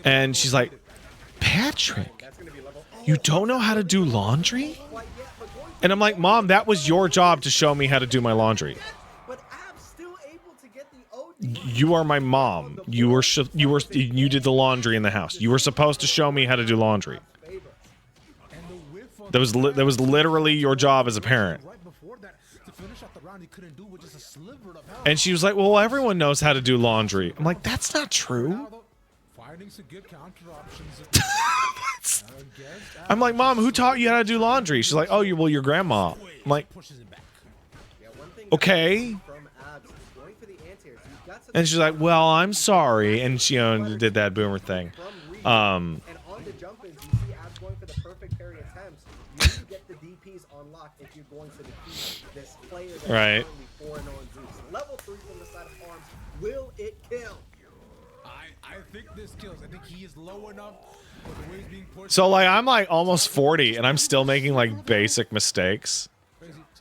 And she's like, Patrick, That's gonna be level. you don't know how to do laundry? And I'm like, Mom, that was your job to show me how to do my laundry. But Abbs still able to get the OD. You are my mom. You did the laundry in the house. You were supposed to show me how to do laundry. That was literally your job as a parent. And she was like, well, everyone knows how to do laundry. I'm like, that's not true. I'm like, Mom, who taught you how to do laundry? She's like, oh, your grandma. I'm like, okay. And she's like, well, I'm sorry. And she did that boomer thing. And on the jump-ins, you see Abbs going for the perfect parry attempts. You need to get the DPs on lock if you're going to defeat this player that's right. currently 4-0 on Zeus. Level 3 from the side of Arms. Will it kill? I think this kills. I think he is low enough. The way he's being pushed. So like I'm like almost 40 and I'm still making like basic mistakes.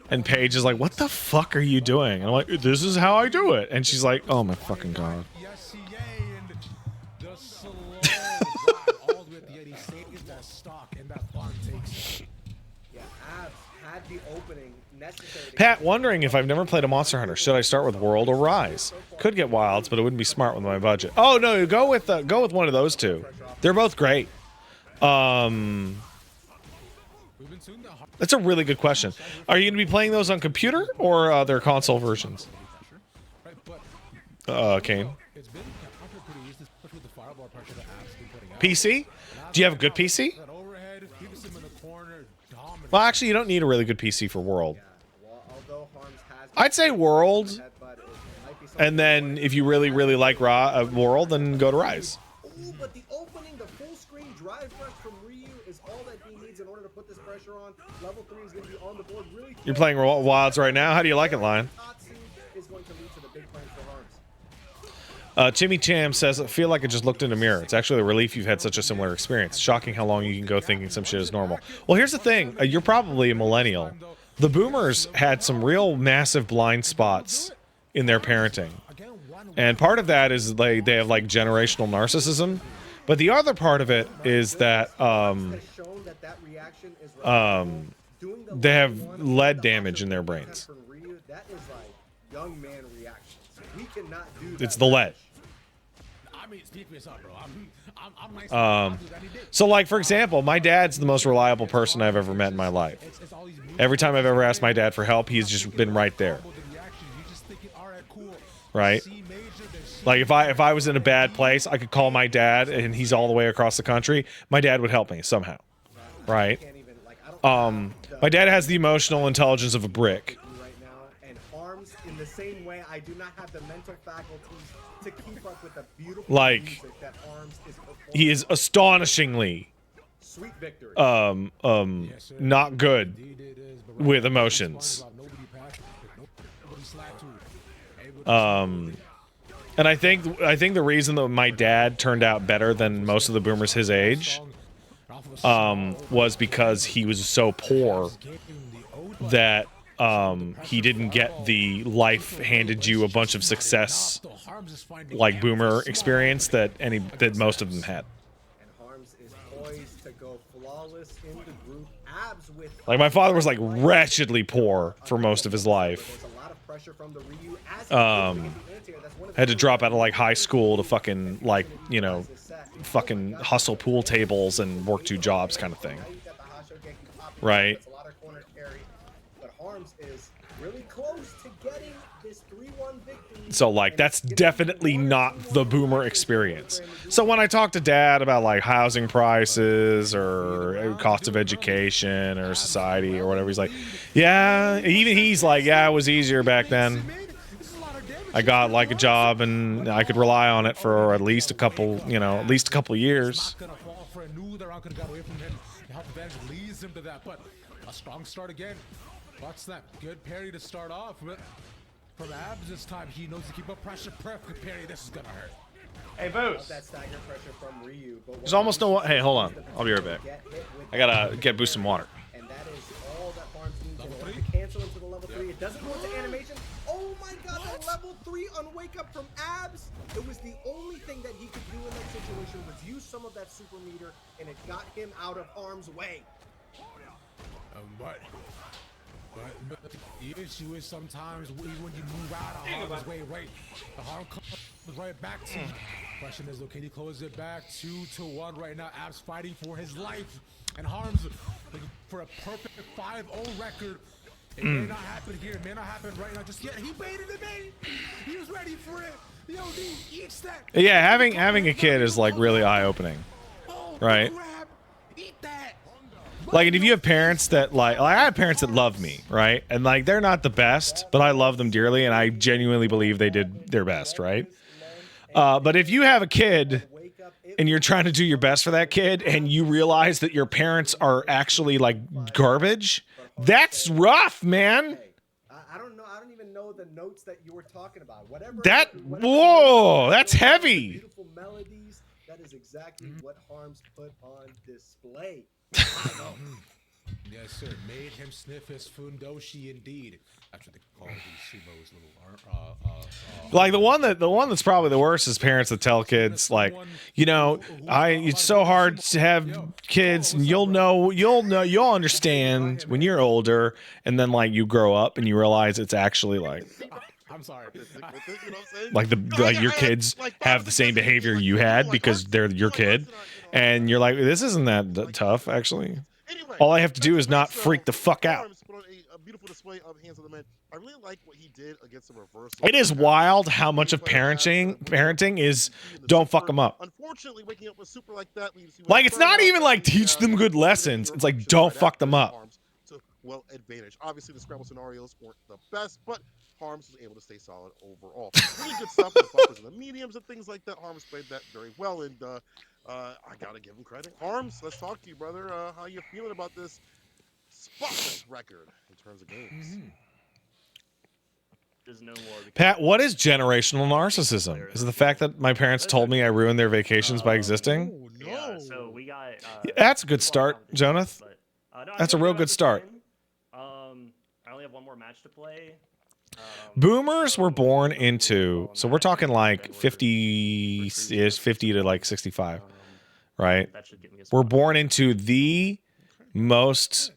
And Paige is like, what the fuck are you doing? And I'm like, this is how I do it. And she's like, oh my fucking god. Yes, and the slow drive all the way at the end. He saves that stock and that bond takes. Yeah, Abbs had the opening necessary. Pat, wondering if I've never played a Monster Hunter. Should I start with World or Rise? Could get Wilds, but it wouldn't be smart with my budget. Oh no, go with one of those two. They're both great. That's a really good question. Are you going to be playing those on computer or their console versions? Kane. PC? Do you have a good PC? Well, actually, you don't need a really good PC for World. I'd say World, and then if you really, really like World, then go to Rise. Ooh, but the opening, the full screen drive rush from Ryu is all that he needs in order to put this pressure on. Level 3 is going to be on the board really quick. You're playing Wilds right now. How do you like it, Lion? Tatsu is going to lead to the big plans for Arms. Timmy Cham says, I feel like I just looked in a mirror. It's actually a relief you've had such a similar experience. Shocking how long you can go thinking some shit is normal. Well, here's the thing. You're probably a millennial. The boomers had some real massive blind spots in their parenting. And part of that is they have like generational narcissism. But the other part of it is that they have lead damage in their brains. It's the lead. So like, for example, my dad's the most reliable person I've ever met in my life. Every time I've ever asked my dad for help, he's just been right there. Right? Like if I was in a bad place, I could call my dad and he's all the way across the country. My dad would help me somehow. Right? My dad has the emotional intelligence of a brick. Right now, and Arms in the same way, I do not have the mental faculties to keep up with the beautiful music that Arms is performing. He is astonishingly Sweet victory. not good with emotions. And I think the reason that my dad turned out better than most of the boomers his age was because he was so poor that he didn't get the life handed you a bunch of success like boomer experience that most of them had. And Harms is poised to go flawless in the group. Abbs with Like my father was like wretchedly poor for most of his life. There's a lot of pressure from the Ryu as Had to drop out of like high school to fucking like, you know, fucking hustle pool tables and work 2 jobs kind of thing. Right? But Harms is really close to getting this 3-1 victory. So like that's definitely not the boomer experience. So when I talk to dad about like housing prices or cost of education or society or whatever, he's like, yeah, even he's like, yeah, it was easier back then. I got like a job and I could rely on it for at least a couple, years. A strong start again. What's that? Good parry to start off, but from Abbs this time, he knows to keep up pressure. Perfect parry. This is gonna hurt. Hey, Boost. That stagger pressure from Ryu, but There's almost no. Hey, hold on. I'll be right back. I gotta get Boost some water. And that is all that Farms needs in order to cancel into the level 3. It doesn't go into animation. Oh my god, the level 3 3 on Wake Up from Abbs. It was the only thing that he could do in that situation was use some of that super meter, and it got him out of harm's way. But the issue is sometimes even when you move out of harm's way, right, the harm comes right back to you. Question is, can you close it back 2-1 right now? Abbs fighting for his life, and Harms looking for a perfect 5-0 record. It may not happen here, it may not happen right now. Just yet, he baited it, man. He was ready for it. Yo, he eats that. Yeah, having a kid is like really eye-opening, right? Crap. Eat that. Like, and if you have parents that like I have parents that love me, right? And like they're not the best, but I love them dearly, and I genuinely believe they did their best, right? But if you have a kid and you're trying to do your best for that kid, and you realize that your parents are actually like garbage, that's rough, man. I don't know. I don't even know the notes that you were talking about. Whatever. Whoa, that's heavy. Beautiful melodies. That is exactly what Harms put on display. Yes, sir. Made him sniff his fundoshi indeed. That's what they call these Sumo's little Like the one that's probably the worst is parents that tell kids like, you know, it's so hard to have kids, and you'll understand when you're older, and then like you grow up and you realize it's actually like I'm sorry. like your kids have the same behavior you had because they're your kid, and you're like, this isn't that tough actually. All I have to do is not freak the fuck out. Put on a beautiful display of Hands of the Man. I really like what he did against the reversal. It is wild how much of parenting is don't fuck them up. Unfortunately, waking up with super like that leaves you Like, it's not even like teach them good lessons. It's like don't fuck them up. Well, advantage. Obviously, the scramble scenarios weren't the best, but Harms was able to stay solid overall. Really good stuff with the buffers and the mediums and things like that. Harms played that very well, and I gotta give him credit. Harms, let's talk to you, brother. How you feeling about this spotless record in terms of games? There's no more. Pat, what is generational narcissism? Is it the fact that my parents told me I ruined their vacations by existing? Oh, no. Yeah, so we got. That's a good start, Jonath. No, That's a real good start. I only have one more match to play. Boomers were born into, so we're talking like 50-ish, 50 to like 65, right? That should get me a We're spot. born into the most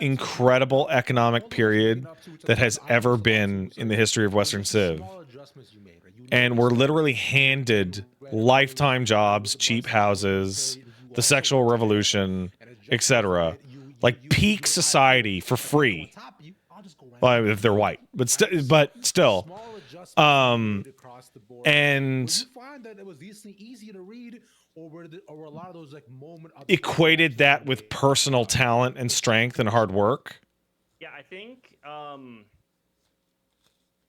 incredible economic period that has ever been in the history of Western Civ. And we're literally handed lifetime jobs, cheap houses, the sexual revolution, etc. Like peak society for free. Well, if they're white, but still, and equated that with personal talent and strength and hard work, Yeah, I think.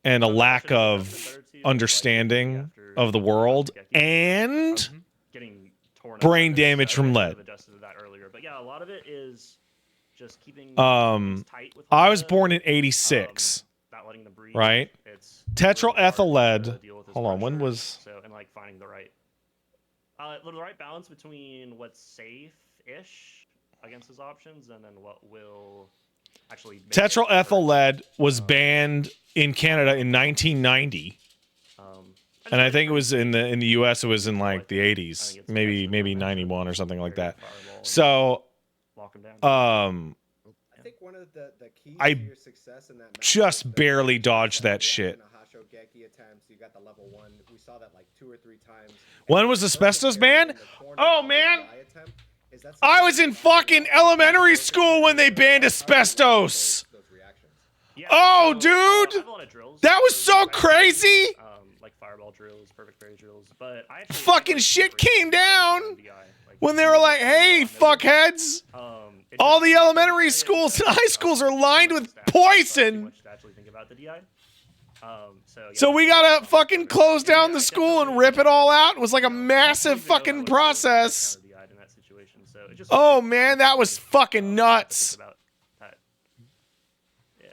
and a lack of understanding of the world, and Getting torn brain up. damage from lead. Adjusted to that earlier, but yeah, a lot of it is just keeping things tight with I was Honda, born in '86, not letting them breathe. right? It's Tetrayl really ethyl hard to lead. deal with this Hold on, when pressure. was? So and like finding the right balance between what's safe-ish against his options and then what will actually make Tetrayl it ethyl work. lead was banned in Canada in 1990, and I think it was in the US. It was in like the 80s, maybe 91 or something like that. So, Lock him down. I think one of the keys I to your success in that match just was the barely fact dodged that you shit. had the Hashogeki attempts, you got the level 1. We saw that like 2 or 3 times. When was asbestos banned? In the corner Oh, of the man. DI attempt, is that I something was that in you fucking have elementary school when they banned asbestos. those reactions? Yeah, Oh, so, dude! I have a lot of drills. That was So so back crazy! then, like fireball drills, perfect fairy drills, but I actually Fucking shit came down DI, like, when they were like, "Hey, fuckheads! it All just- the elementary schools and high schools are lined with Too poison. much to actually think about the DI. Yeah, So we gotta fucking close down the school and rip it all out." It was like a massive fucking process. In that situation. So it just, Oh man, that was fucking think nuts. about that. Yeah.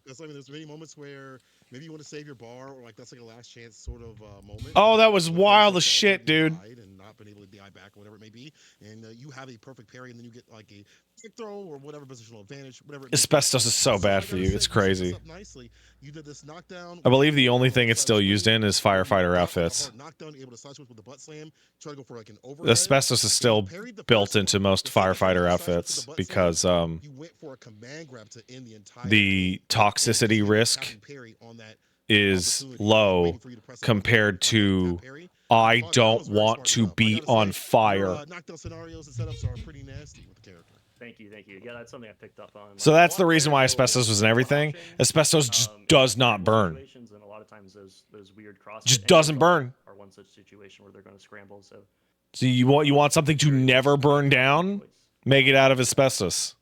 Because I mean, there's many moments where maybe you want to save your bar, or like that's like a last chance sort of moment. Oh, that was So wild like as that, shit, you dude. died and not been able to DI back or whatever it may be, and you have a perfect parry, and then you get like a quick throw or whatever positional advantage, whatever. It may be. Asbestos is so So bad I for gotta you. say, It's you set this crazy. up nicely. You did this knockdown. I believe the with only the thing it's side still screen, used in is where you firefighter got like a outfits. hard knockdown, able to side switch with the butt slam, try to go for like an overhead. Asbestos is still Parried the built first one. into most The second time firefighter you side switched with outfits the butt slam, because you went for a command grab to end the entire the game. toxicity And risk Captain Parry on that is opportunity, low waiting for you to press that button compared and find that to tap parry. I That don't was very want smart to stuff. I be gotta on say, fire. your knockdown scenarios and setups are pretty nasty with the character. Thank you. Yeah, that's something I picked up on. So Like, that's a the lot of reason why players will asbestos was in have everything. options, Asbestos just in does not scramble burn. situations, and a lot of times those weird cross Just doesn't burn. are one such situation where they're going to scramble. So So you want something to never burn down? Make it out of asbestos.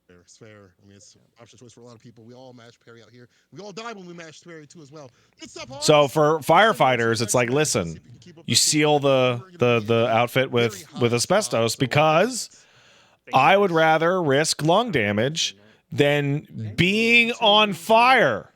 Fair, it's fair. I mean, it's option choice for a lot of people. We all match parry out here. We all die when we match parry too as well. Good stuff, Hans. So for Let's move on to the firefighters, next it's like, match. Let's see listen, if you can keep up you this seal the momentum. We're gonna be outfit very with high asbestos spots, so because I would rather risk lung damage than being on fire.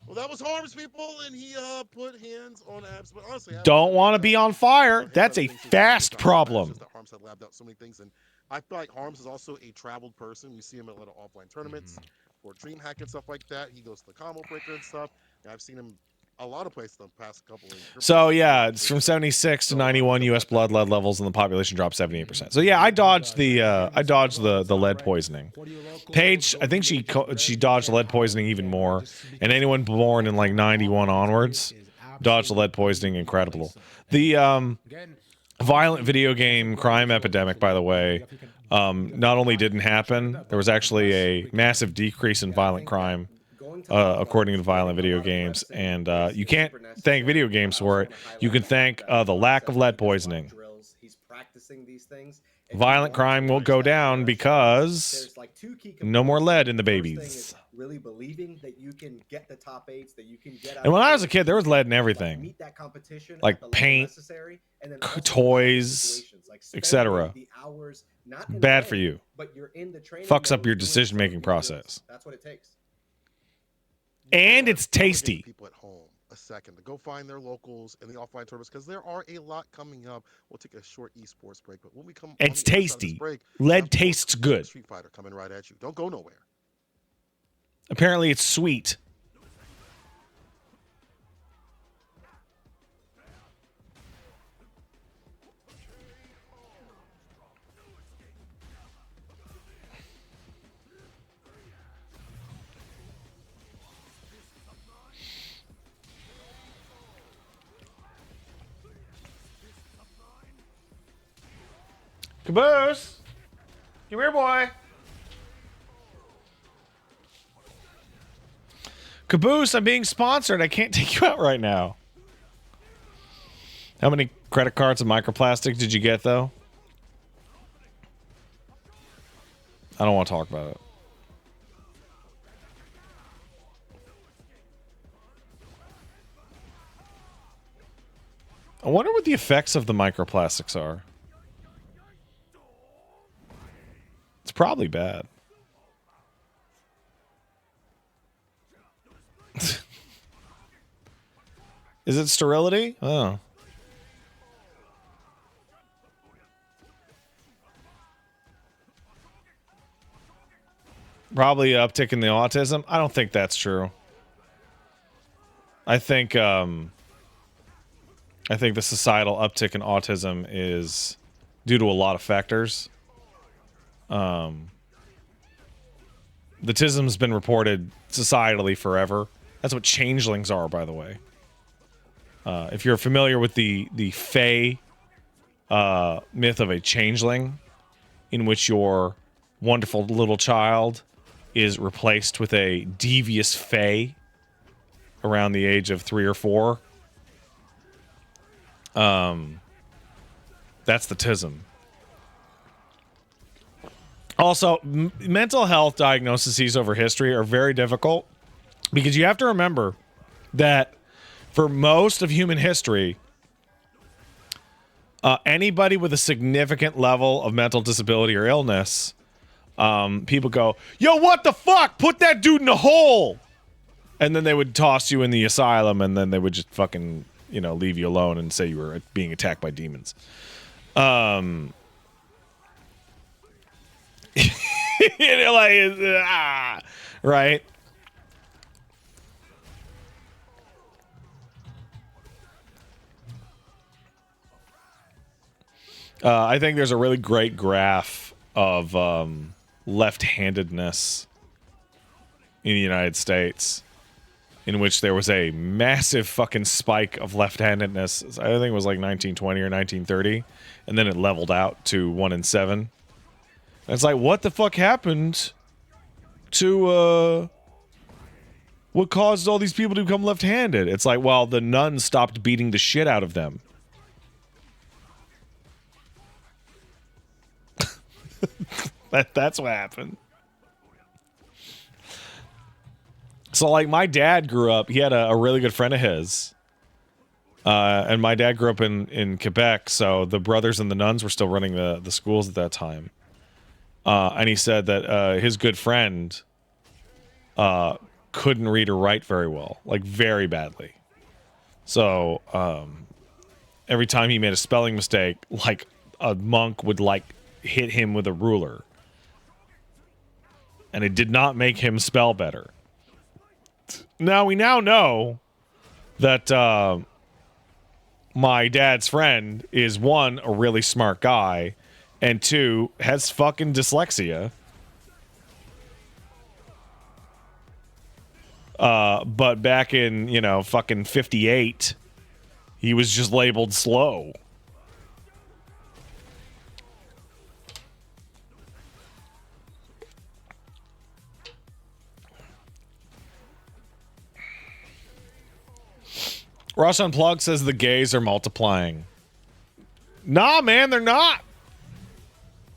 Well, that was Harms, people, and he put hands on Abbs. But honestly, Abbs Don't did a want to good be job on fire. on his That's side a of things. He did fast good job on matches problem. that Harms had labbed out so many things, and I feel like Harms is also a traveled person. We see him at a lot of offline tournaments for DreamHack and stuff like that. He goes to the combo breaker and stuff. And I've seen him a lot of places the past couple of years. So yeah, it's from 76 to 91 U.S. blood lead levels, and the population dropped 78%. So yeah, I dodged the lead poisoning. Paige, I think she dodged lead poisoning even more, and anyone born in like 91 onwards dodged the lead poisoning incredible. The violent video game crime epidemic, by the way, not only didn't happen, there was actually a massive decrease in violent crime. According to violent video games, and you can't thank video games for it. You can thank the lack of lead poisoning. He's practicing these things. Violent crime will go down because no more lead in the babies. Really believing that you can get the top eights, that you can get. And when I was a kid, there was lead in everything, meet that competition like at the level paint, necessary, and then also toys, situations, like etc. the hours, not in Bad the for game, you. But you're in the training Fucks up mode your doing decision-making something process. That's what it takes. And it's I wanna give tasty. People at home a second to go find their locals in the offline tournaments because there are a lot coming up. We'll take a short esports break, but when we come, on It's the other side of this tasty. break, Lead we have more tastes good. Street Fighter coming right at you. Don't go nowhere. Apparently, it's sweet. Caboose! Come here, boy! Caboose, I'm being sponsored. I can't take you out right now. How many credit cards of microplastic did you get, though? I don't want to talk about it. I wonder what the effects of the microplastics are. It's probably bad. Is it sterility? Oh. Probably uptick in the autism. I don't think that's true. I think the societal uptick in autism is due to a lot of factors. The tism's been reported societally forever. That's what changelings are, by the way. If you're familiar with the Fae myth of a changeling, in which your wonderful little child is replaced with a devious Fae around the age of 3 or 4, that's the tism. Also, mental health diagnoses over history are very difficult because you have to remember that for most of human history, anybody with a significant level of mental disability or illness, people go, yo, what the fuck? Put that dude in a hole. And then they would toss you in the asylum, and then they would just fucking, you know, leave you alone and say you were being attacked by demons. You know, like, right? I think there's a really great graph of left-handedness in the United States, in which there was a massive fucking spike of left-handedness. I think it was like 1920 or 1930, and then it leveled out to 1 in 7. And it's like, what the fuck happened to what caused all these people to become left-handed? It's like, well, the nuns stopped beating the shit out of them. That's what happened. So, like, my dad grew up, he had a really good friend of his. And my dad grew up in Quebec, so the brothers and the nuns were still running the schools at that time. And he said that his good friend couldn't read or write very well, like, very badly. So, every time he made a spelling mistake, like, a monk would, like, hit him with a ruler. And it did not make him spell better. Now, we now know that my dad's friend is, 1, a really smart guy, and 2, has fucking dyslexia. But back in, you know, fucking 58, he was just labeled slow. Ross Unplugged says the gays are multiplying. Nah, man, they're not.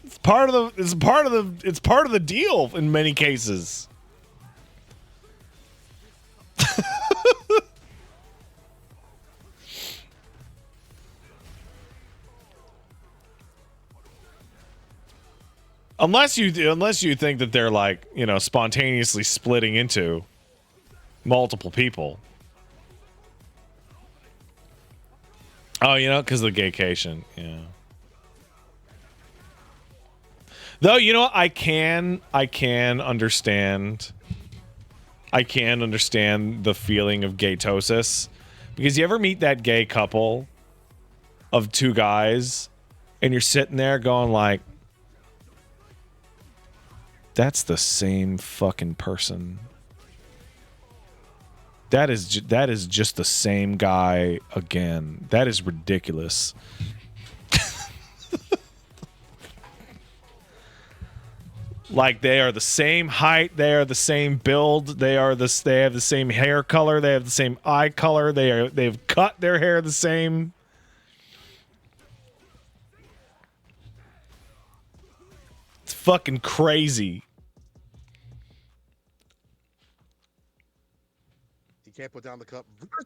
It's part of the deal in many cases. Unless you think that they're, like, you know, spontaneously splitting into multiple people. Oh, you know, because of the gaycation, yeah. Though, you know what, I can understand the feeling of gaytosis, because you ever meet that gay couple of 2 guys, and you're sitting there going like, that's the same fucking person. That is just the same guy again. That is ridiculous. Like, they are the same height, they are the same build, they have the same hair color, they have the same eye color, they've cut their hair the same. It's fucking crazy. Can't put down the cup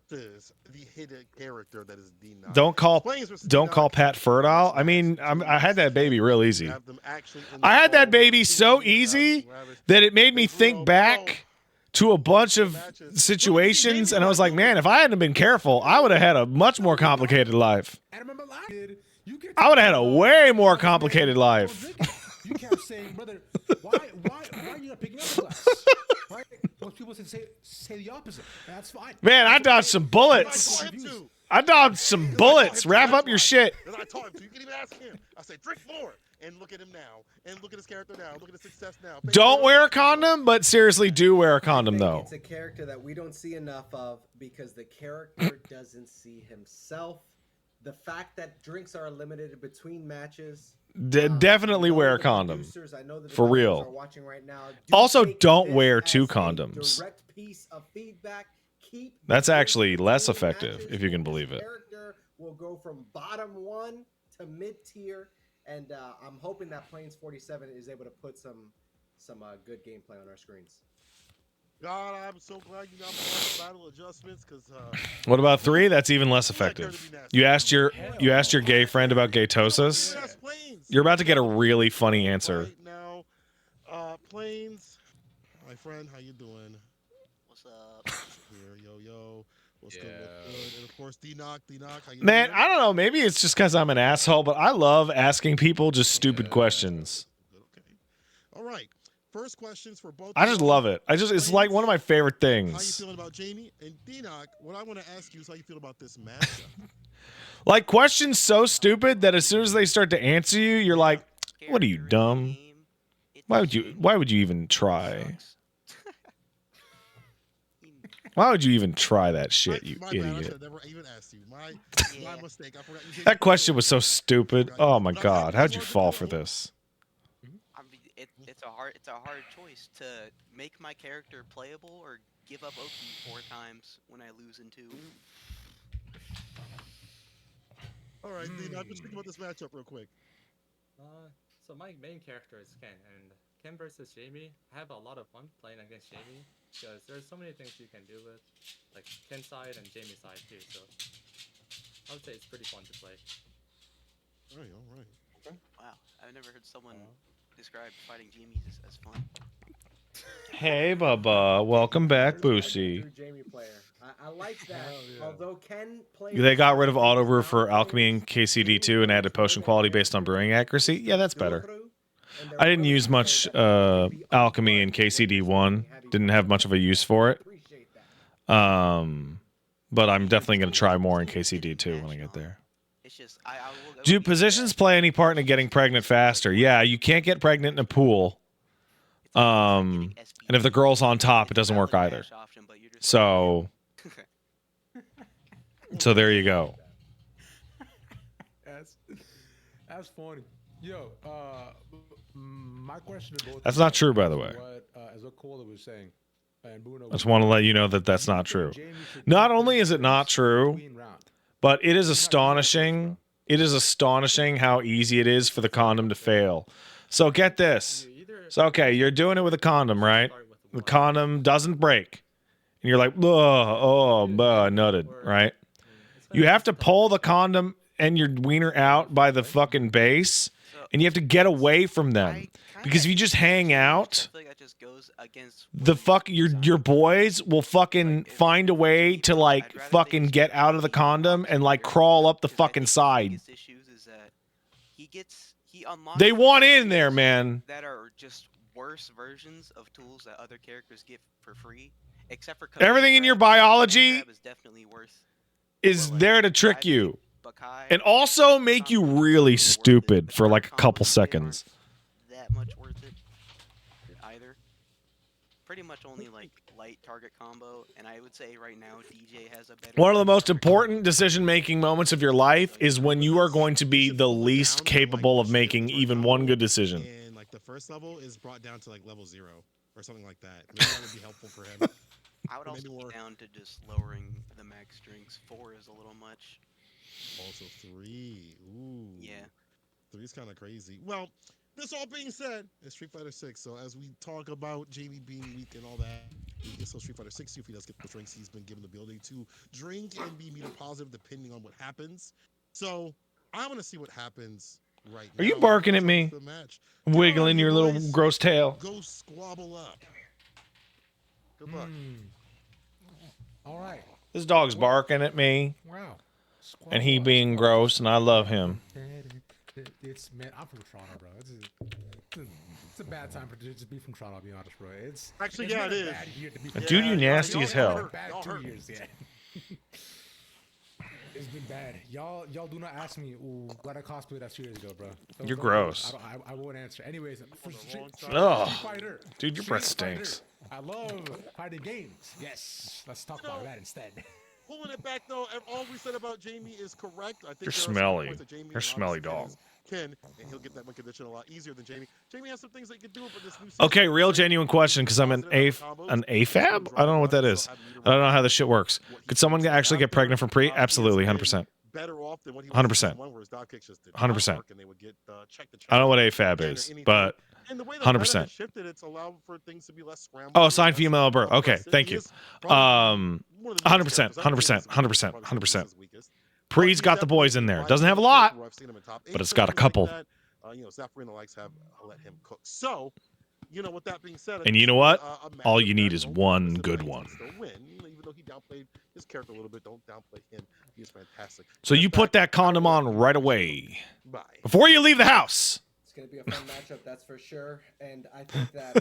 versus the hidden character that is D9. Don't call Pat fertile. I mean, I had that baby real easy. I had that baby so easy that it made me think back to a bunch of situations, and I was like, man, if I hadn't been careful, I would have had a much more complicated life. I would have had a way more complicated life. You kept saying, brother, why are you not picking up the glass? Right? Most people say the opposite. That's fine. Man, I dodged some bullets. I dodged some bullets. Wrap up your shit. I taught him to. You can even ask him. I say, drink more. And look at him now. And look at his character now. Look at his success now. Don't wear a condom, but seriously, do wear a condom, though. It's a character that we don't see enough of because the character doesn't see himself. The fact that drinks are limited between matches. Definitely wear a condom. For real. Right now, also, don't wear 2 condoms. That's actually less effective, if you can believe it. Character will go from bottom 1 to mid tier, and I'm hoping that Plains 47 is able to put some good gameplay on our screens. God, I'm so glad you got my battle adjustments, because what about 3? That's even less effective. You asked your gay friend about gaytosis. You're about to get a really funny answer. Right now, Plains, my friend, how you doing? What's up? Here, yo. What's good? And of course, D-Knock, how you Man, doing? I don't know. Maybe it's just because I'm an asshole, but I love asking people just stupid questions. Okay. All right. First questions for both. I just love it. It's like one of my favorite How you things. feeling about Jamie and D-Knock? What I want to ask you is how you feel about this matchup. Like questions so stupid that as soon as they start to answer you, you're like, "What are you, Character in the dumb? game, it's Why would you even try? sucks. Why would you even try that shit, you my bad. I idiot?" should have never even asked you. My Yeah. mistake. I forgot. You That question was so stupid. Oh my But I god, how'd you wanted to fall know- for this? I mean, it's a hard choice to make my character playable or give up Oki 4 times when I lose in 2. All right, D-Knock, let's speak about this matchup real quick. So my main character is Ken, and Ken versus Jamie, I have a lot of fun playing against Jamie because there's so many things you can do with, like Ken's side and Jamie's side too. So I would say it's pretty fun to play. All right. Wow, I've never heard someone describe fighting Jamie as fun. Hey, Bubba, welcome back, Boosie. True Jamie player. I like that. Although Ken plays, They got rid of auto brew for alchemy and KCD2 and added potion quality based on brewing accuracy. Yeah, that's better. I didn't use much alchemy in KCD1. Didn't have much of a use for it. But I'm definitely going to try more in KCD2 when I get there. It's just I will. Do positions play any part in getting pregnant faster? Yeah, you can't get pregnant in a pool. And if the girl's on top, it doesn't work either. So there you go. That's funny. Yo, my question to both. That's not true, by the way. What as what Cola was saying, and Bruno. I just want to let you know that that's not true. Not only is it not true, but it is astonishing. It is astonishing how easy it is for the condom to fail. So get this. So okay, you're doing it with a condom, right? The condom doesn't break, and you're like, oh, nutted, right? You have to pull the condom and your wiener out by the fucking base, and you have to get away from them. Because if you just hang out, your boys will fucking find a way to like fucking get out of the condom and like crawl up the fucking side. They want in there, man. That are just worse versions of tools that other characters get for free, except for everything in your biology is definitely worth. is there to trick you and also make you really stupid for like a couple seconds. That much worth it either. Pretty much only like light target combo, and I would say right now DJ has a better. One of the most important decision-making moments of your life is when you are going to be the least capable of making even one good decision. And like the first level is brought down to like level 0 or something like that. Maybe that would be helpful for him. I would also be down to just lowering the max strings. 4 is a little much. Also 3. Ooh. Yeah. 3 is kind of crazy. Well, this all being said, it's Street Fighter 6. So as we talk about Jamie being weak and all that, he gets on Street Fighter 6. If he does get the drinks, he's been given the ability to drink and be meter positive depending on what happens. So I want to see what happens right now. Are you barking at me? Wiggling your little gross tail. Go squabble up. Good luck. All right. This dog's barking at me. Wow. And he being gross, and I love him. It's man, I'm from Toronto, bro. It's a bad time to just be from Toronto. I'll be honest, bro. It's actually it's yeah, it been a is. bad year to be from Dude, you Toronto. nasty as hell. Bad 2 years, yeah. It's been bad. Y'all do not ask me what I cosplayed that 2 years ago, bro. You're gross. I won't answer. Anyways, for Street Fighter. Dude, your breath Street Fighter. stinks. I love fighting games. Yes, let's talk about that instead. Pulling it back though, and all we said about Jamie is correct. I think You're there are some smelly. points that Jamie You're a smelly dog. Can and he'll get that win condition a lot easier than Jamie. Jamie has some things that he can do, but this new Okay, real genuine question, because I'm an AFAB? I don't know what that is. I don't know how this shit works. Could someone actually get pregnant from pre? Absolutely, 100%. Better off than what he 100%. 100%. I don't know what AFAB is, but 100%. Shifted, it's allowed for things to be less scrambled. Oh, signed female birth. Okay, thank you. 100%, 100%, 100%, 100%. Pre's got the boys in there. Doesn't have a lot, but it's got a couple. Zafirina likes have let him cook. So, with that being said, And you know what? All you need is one good one. downplayed his character a little bit. Don't downplay him. He is fantastic. So you put that condom on right away Bye. before you leave the house. It's going to be a fun matchup, that's for sure. And I think that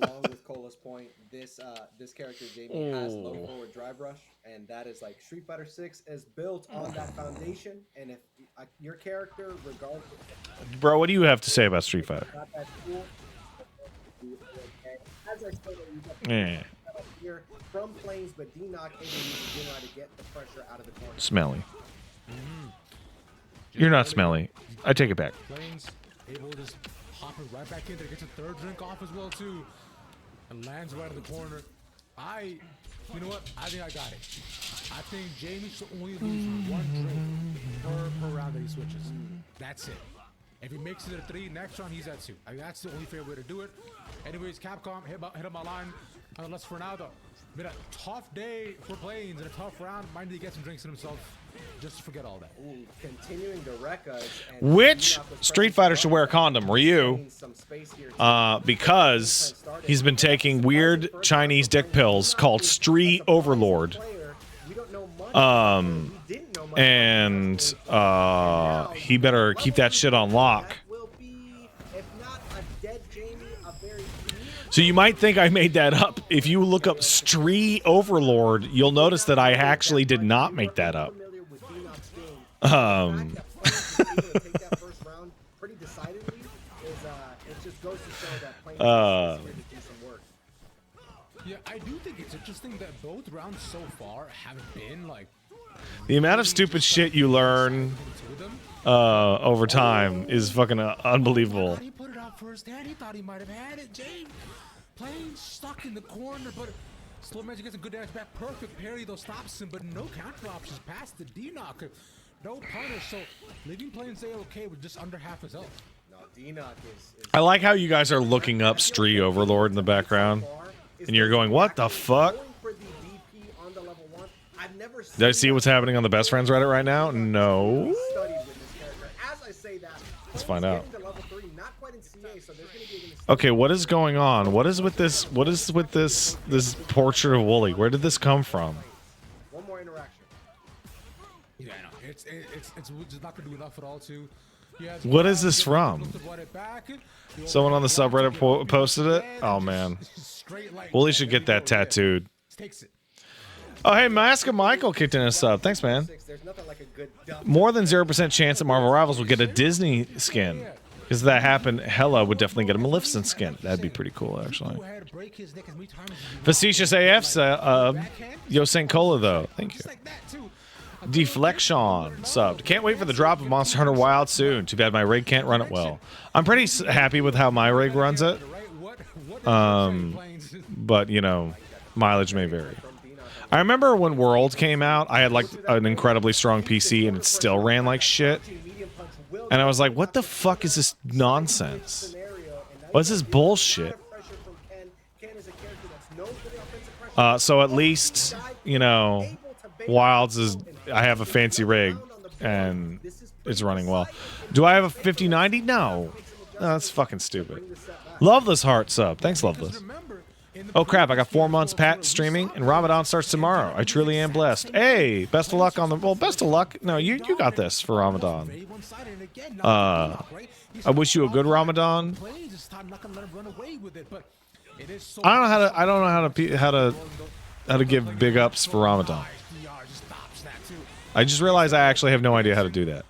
along with Cola's point, this character Jamie has low forward drive rush, and that is like Street Fighter 6 is built on that foundation. And if your character, regardless, Bro, what do you have to say about Street Fighter? not that cool, as I said, Yeah. here from planes, but D-Knock able to use the D-Knock to get the pressure out of the corner. Smelly. You're not smelly. I take it back. Planes able to just hop it right back in there, gets a third drink off as well too, and lands right in the corner. You know what? I think I got it. I think Jamie should only lose one drink per round that he switches. That's it. If he makes it at 3, next round he's at 2. I mean, that's the only fair way to do it. Anyways, Capcom hit up my line. Unless for now though, been a tough day for Plains and a tough round. Might need to get some drinks in himself. Just forget all that. Ooh, continuing to wreck us. And Which D-Knock with Street pressure Fighter should wear a condom? Ryu. gains some space here too. Because he's been taking weird Chinese dick pills called Street Overlord. And he better keep that shit on lock. So you might think I made that up. If you look up Street Overlord, you'll notice that I actually did not make that up. Yeah, I do think it's interesting that both rounds so far have been like The amount of stupid shit you learn over time is fucking unbelievable. He put it out first hand. He thought he might have had it. James playing stuck in the corner, but Slow Magic gets a good damage back. Perfect parry though stops him, but no counter options past the D-Knock. No punish, so leaving Plains A-okay with just under half his health. No, D-Knock is I like how you guys are looking up Street Overlord in the background. And you're going, what the fuck? Did I see what's happening on the Best Friends Reddit right now? No. Let's find out. Okay, what is going on? What is with this? What is with this portrait of Wooly? Where did this come from? one more interaction. Yeah, I know. It's just not gonna do enough at all too. Yeah, What is this from? Someone on the subreddit posted it? Oh, man. Wooly should get that tattooed. Oh, hey, Mask of Michael kicked in a sub. Thanks, man. More than 0% chance that Marvel Rivals will get a Disney skin. Because if that happened, Hella would definitely get a Maleficent skin. That'd be pretty cool, actually. Facetious AF, Yo St. Cola, though. Thank you. Deflection subbed. Can't wait for the drop of Monster Hunter Wild soon. Too bad my rig can't run it well. I'm pretty happy with how my rig runs it. But, you know, mileage may vary. I remember when World came out, I had like an incredibly strong PC and it still ran like shit. And I was like, what the fuck is this nonsense? What's this bullshit? So at least, you know, Wilds is... I have a fancy rig and it's running well. Do I have a 5090? No. No, that's fucking stupid. Loveless Heart sub. Thanks, Loveless. Oh crap, I got 4 months Pat streaming and Ramadan starts tomorrow. I truly am blessed. Hey, best of luck on the... Well, best of luck. No, you got this for Ramadan. I wish you a good Ramadan. I don't know how to give big ups for Ramadan. I just realized I actually have no idea how to do that.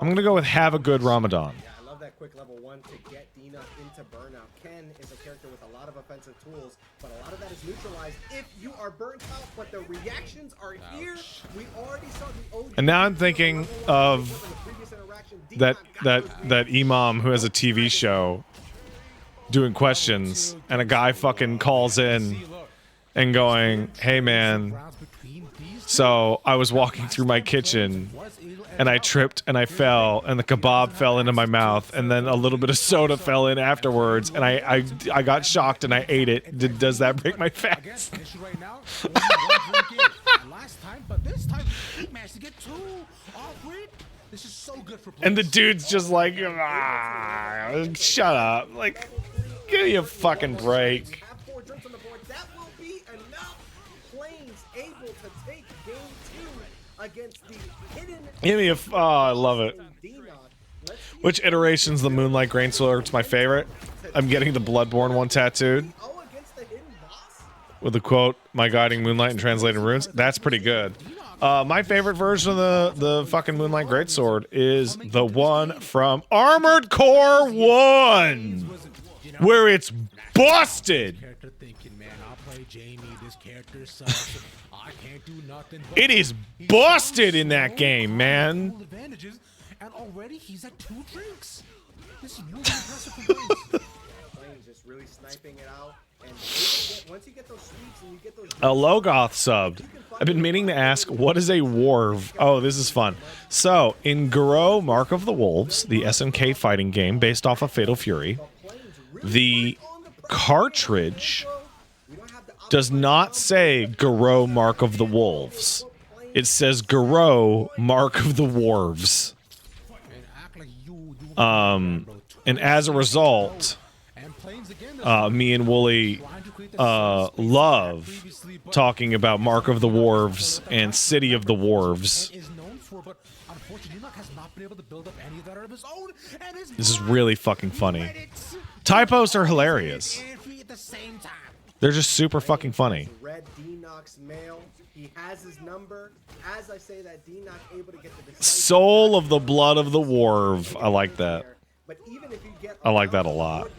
I'm gonna go with have a good Ramadan. Yeah, I love that quick level 1 to get Dina into burnout. Ken is a character with a lot of offensive tools, but a lot of that is neutralized if you are burnt out, but the reactions are here. We already saw the OG. And now I'm thinking of that imam who has a TV show doing questions, and a guy fucking calls in and going, hey man, so I was walking through my kitchen and I tripped and I fell and the kebab fell into my mouth and then a little bit of soda fell in afterwards and I got shocked and I ate it. Does that break my fast? And the dude's just like, shut up. Like, give me a fucking break. against the hidden. Give me a. Oh, I love it. D-Knock. Let's see Which iteration's the Moonlight Grainsword's my favorite? I'm getting the Bloodborne one tattooed Oh, against the hidden boss. with the quote, "My guiding moonlight and translated runes." That's pretty good. My favorite version of the fucking Moonlight Greatsword is the one from Armored Core 1, where it's busted. Character thinking, man, I'll play Jamie. This character sucks. I can't do nothing. but It is he's busted so in that slow, game, man. full advantages, and already he's at 2 drinks. This is really impressive for Blaze. Plains just really sniping it out. And once you get those sweeps and you get those. A Logoth subbed. I've been meaning to ask, what is a Warv? Oh, this is fun. So, in Garo Mark of the Wolves, the SNK fighting game based off of Fatal Fury, the cartridge does not say Garo Mark of the Wolves. It says Garo Mark of the Warves. And as a result, me and Wooly love talking about Mark of the Wharves and City of the Wharves. This is really fucking funny. Typos are hilarious. They're just super fucking funny. Red D-Knock's mail. He has his number. As I say that, D-Knock able to get the Soul of the Blood of the Wharve. I like that. But even if you get I like that a lot.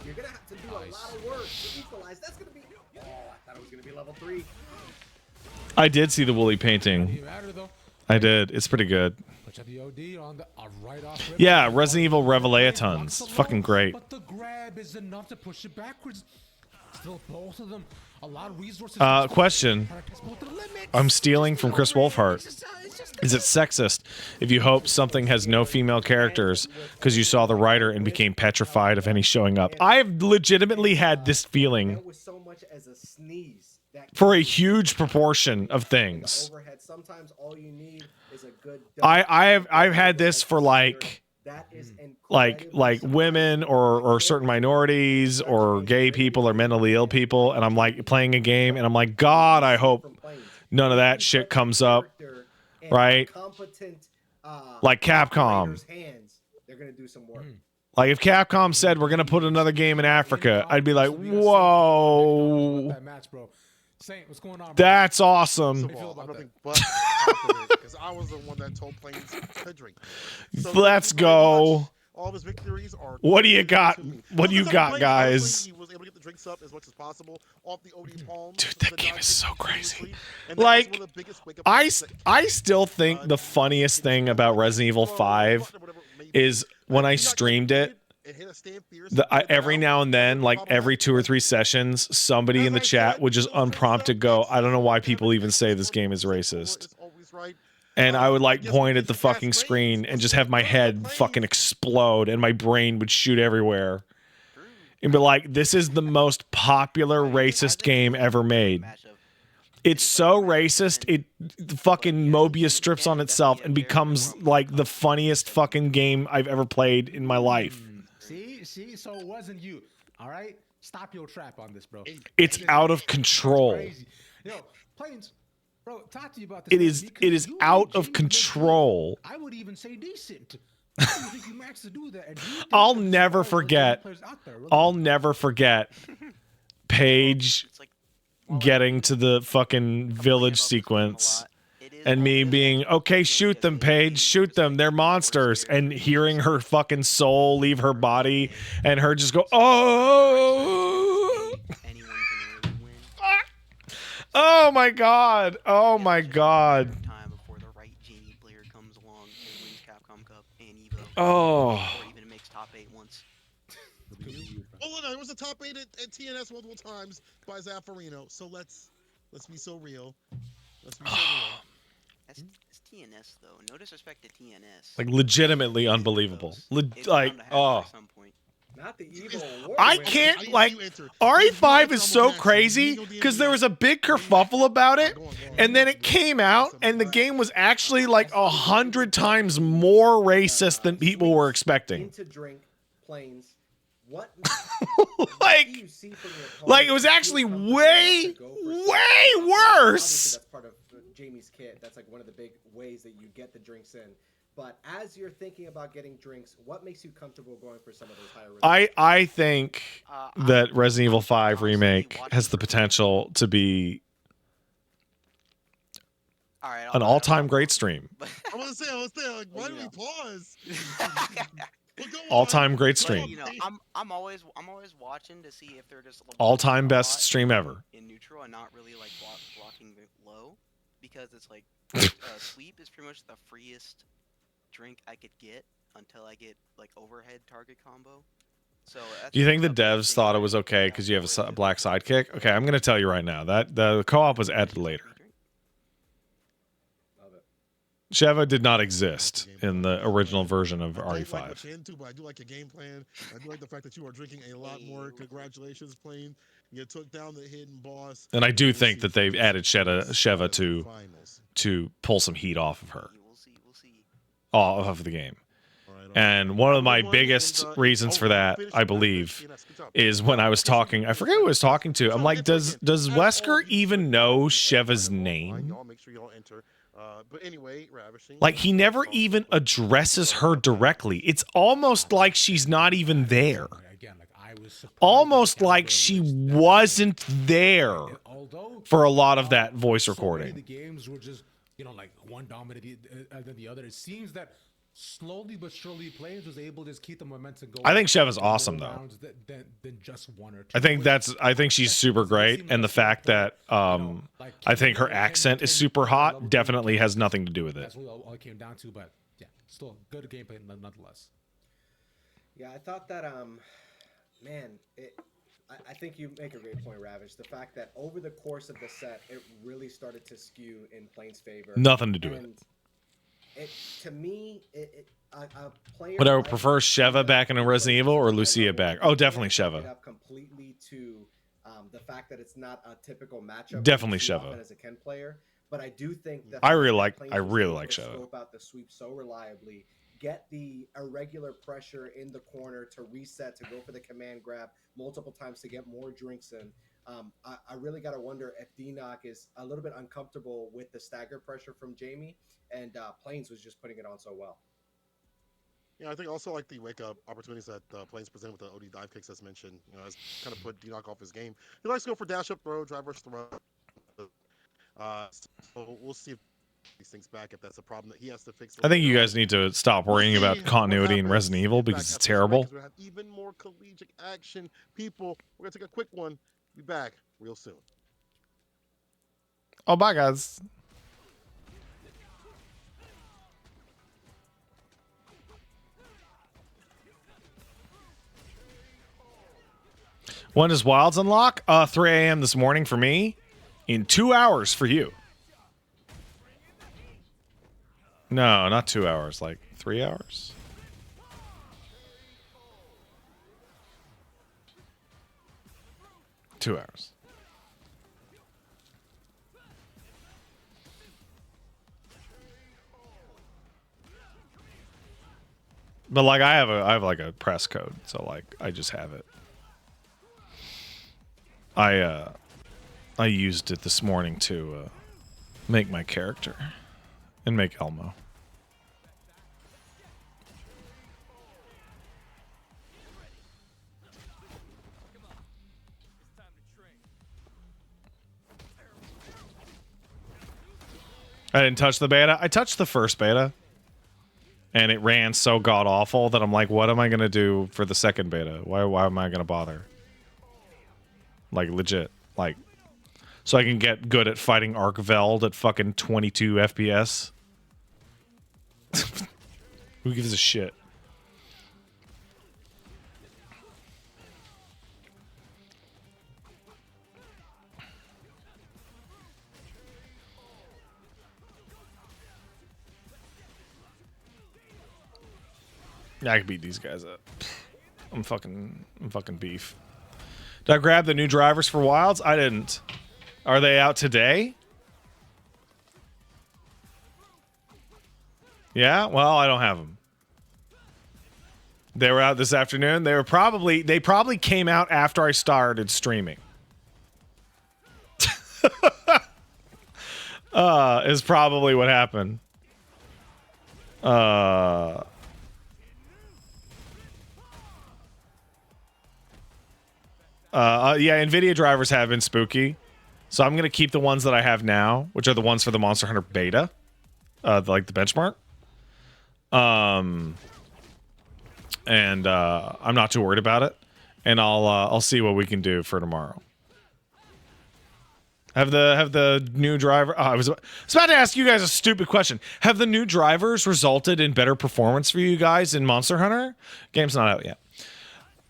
You're gonna have to do a lot of work to equalize. That's gonna be. Oh, I thought it was gonna be level 3. I did see the Wooly painting. I did. It's pretty good. Yeah, Resident Evil Revelations. Fucking great. But the grab is enough to push it backwards. Still, both of them, a lot of resources. Question. I'm stealing from Chris Wolfhart. Is it sexist if you hope something has no female characters because you saw the writer and became petrified of any showing up? I've legitimately had this feeling for a huge proportion of things. I've had this for like women or certain minorities or gay people or mentally ill people, and I'm like playing a game and I'm like, God, I hope none of that shit comes up, right? Like Capcom. Like if Capcom said we're gonna put another game in Africa, I'd be like, whoa, that's awesome. Nothing but confident, because I was the one that told Plains to drink. So Let's go. All of his victories are. What do you got? What do you got, Plains, guys? He was able to get the drinks up as much as possible off the OD palm. Dude, that game is so crazy. Like, I still think the funniest thing about Resident Evil 5 is when I streamed it, every now and then, like every 2 or 3 sessions, somebody in the chat would just unprompted go, I don't know why people even say this game is racist. And I would like point at the fucking screen and just have my head fucking explode and my brain would shoot everywhere. And be like, this is the most popular racist game ever made. It's so racist, it fucking Mobius strips on itself and becomes like the funniest fucking game I've ever played in my life. See, so it wasn't you. All right, stop your trap on this, bro. It's out of control. Yo, Plains, bro, talk to you about this. It is out of control. I would even say decent. I don't think you max to do that. And I'll never forget. I'll never forget Paige getting to the fucking village sequence and me being, okay, shoot them, Paige, shoot them, they're monsters, and hearing her fucking soul leave her body and her just go, oh, oh my god, oh my god. Oh. Oh, no, it was a top 8 at TNS multiple times by Zaffarino. So let's be so real. Let's be so real. That's TNS though. No disrespect to TNS. Like legitimately unbelievable. Like, oh. Not the evil. I can't, like, RE5 is so crazy because there was a big kerfuffle about it, and then it came out, and the game was actually like 100 times more racist than people were expecting. To drink Plains. What? like it was actually way worse Jamie's kit. That's like one of the big ways that you get the drinks in. But as you're thinking about getting drinks, what makes you comfortable going for some of those higher risk? I think that Resident Evil 5 remake has the potential to be All right, an all-time great stream. I was there. Like, why do we pause? Well, go on. All-time great But, stream. you know, I'm always watching to see if they're just All-time blocking a best lot stream ever. in neutral and not really like blocking it low, because it's like sweep is pretty much the freest drink I could get until I get like overhead target combo. So Do you think the something I devs thought it was okay because you have a black sidekick? Okay, I'm going to tell you right now that the co-op was added later. Sheva did not exist in the original version of I don't like RE5. what you're into, but I do like your game plan. I do like the fact that you are drinking a lot more. Congratulations, Plane. You took down the hidden boss. And I do We'll think see that if they've you added can Sheva the finals. to pull some heat off of her, We'll see. off of the game. All right. And one of my Everyone biggest in the- reasons for that, finish I it, believe, finish it. Good job. is when I was talking. I forget who I was talking to. I'm like, does Wesker even know Sheva's name? Y'all make sure y'all enter. But anyway, ravishing. Like, he never even addresses her directly. It's almost like she's not even there. Again, like I was surprised Almost at the like caliber she of this. wasn't there Although for a lot of that voice so many of recording. the games were just, you know, like one dominated than the other. It seems that slowly but surely players was able to just keep the momentum going. I think Sheva's more awesome, though. rounds than just one or two. I think she's super great, and the fact that I think her accent is super hot definitely has nothing to do with it. That's what all it came down to. But yeah, still good gameplay nonetheless. Yeah, I thought that man, I think you make a great point, Ravish. The fact that over the course of the set, it really started to skew in Plane's favor. Nothing to do with it. It to me, a player. Would I like prefer Sheva back in a Resident Evil or Lucia back? Oh, definitely Sheva. Sheva. Up completely to the fact that it's not a typical matchup. Definitely that you see Sheva. often as a Ken player, but I do think that I really like Planes was able to Sheva. Scope out the sweep so reliably, get the irregular pressure in the corner to reset, to go for the command grab multiple times to get more drinks in. I really got to wonder if D-Knock is a little bit uncomfortable with the stagger pressure from Jamie, and Planes was just putting it on so well. Yeah, I think also like the wake up opportunities that Planes presented with the OD dive kicks as mentioned, you know, has kind of put D-Knock off his game. He likes to go for dash up throw, drive versus throw. So we'll see if these things back, if that's a problem that he has to fix. I think you guys need to stop worrying about continuity in Resident Evil because it's terrible. We have even more collegiate action. People, we're gonna take a quick one. Be back real soon. Oh, bye, guys. When does Wilds unlock? 3 a.m. this morning for me. In 2 hours for you. No, not 2 hours. Like 3 hours. Two hours. But like I have like a press code, so like I just have it. I used it this morning to make my character and make Elmo. I didn't touch the beta. I touched the first beta. And it ran so god awful that I'm like, what am I gonna do for the second beta? Why am I gonna bother? Like legit. Like so I can get good at fighting Arkveld at fucking 22 FPS. Who gives a shit? I can beat these guys up. I'm fucking beef. Did I grab the new drivers for Wilds? I didn't. Are they out today? Yeah? Well, I don't have them. They were out this afternoon. They probably came out after I started streaming. Is probably what happened. Yeah, NVIDIA drivers have been spooky. So I'm going to keep the ones that I have now, which are the ones for the Monster Hunter beta. Like the benchmark. And I'm not too worried about it. And I'll see what we can do for tomorrow. Have the new driver... I was about to ask you guys a stupid question. Have the new drivers resulted in better performance for you guys in Monster Hunter? Game's not out yet.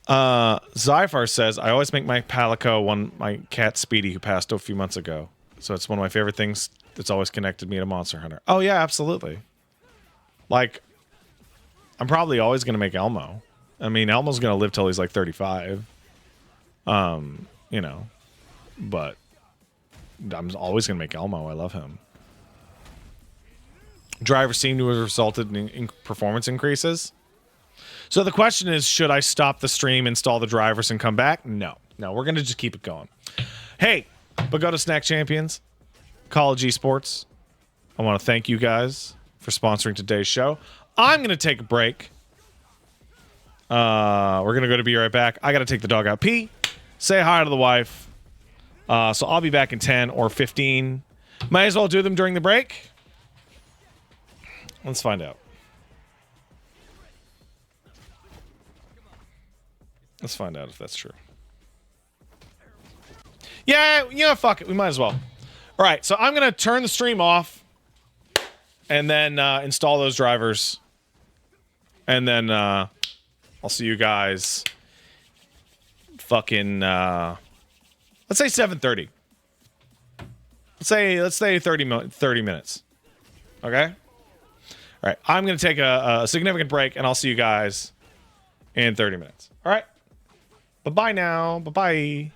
Zyphar says, I always make my Palico my cat Speedy, who passed a few months ago. So it's one of my favorite things that's always connected me to Monster Hunter. Oh, yeah, absolutely. Like, I'm probably always going to make Elmo. I mean, Elmo's going to live till he's like 35. You know. But I'm always going to make Elmo. I love him. Drivers seem to have resulted in performance increases. So the question is, should I stop the stream, install the drivers, and come back? No. No, we're going to just keep it going. Hey, but go to Snack Champions, College Esports. I want to thank you guys for sponsoring today's show. I'm going to take a break. We're going to go to be right back. I got to take the dog out pee, say hi to the wife. So I'll be back in 10 or 15. Might as well do them during the break. Let's find out. Let's find out if that's true. Yeah, you know, fuck it. We might as well. All right, so I'm going to turn the stream off and then install those drivers. And then I'll see you guys fucking... let's say 7:30. Let's say 30 minutes. Okay? All right, I'm going to take a significant break, and I'll see you guys in 30 minutes. All right? Bye-bye now. Bye-bye.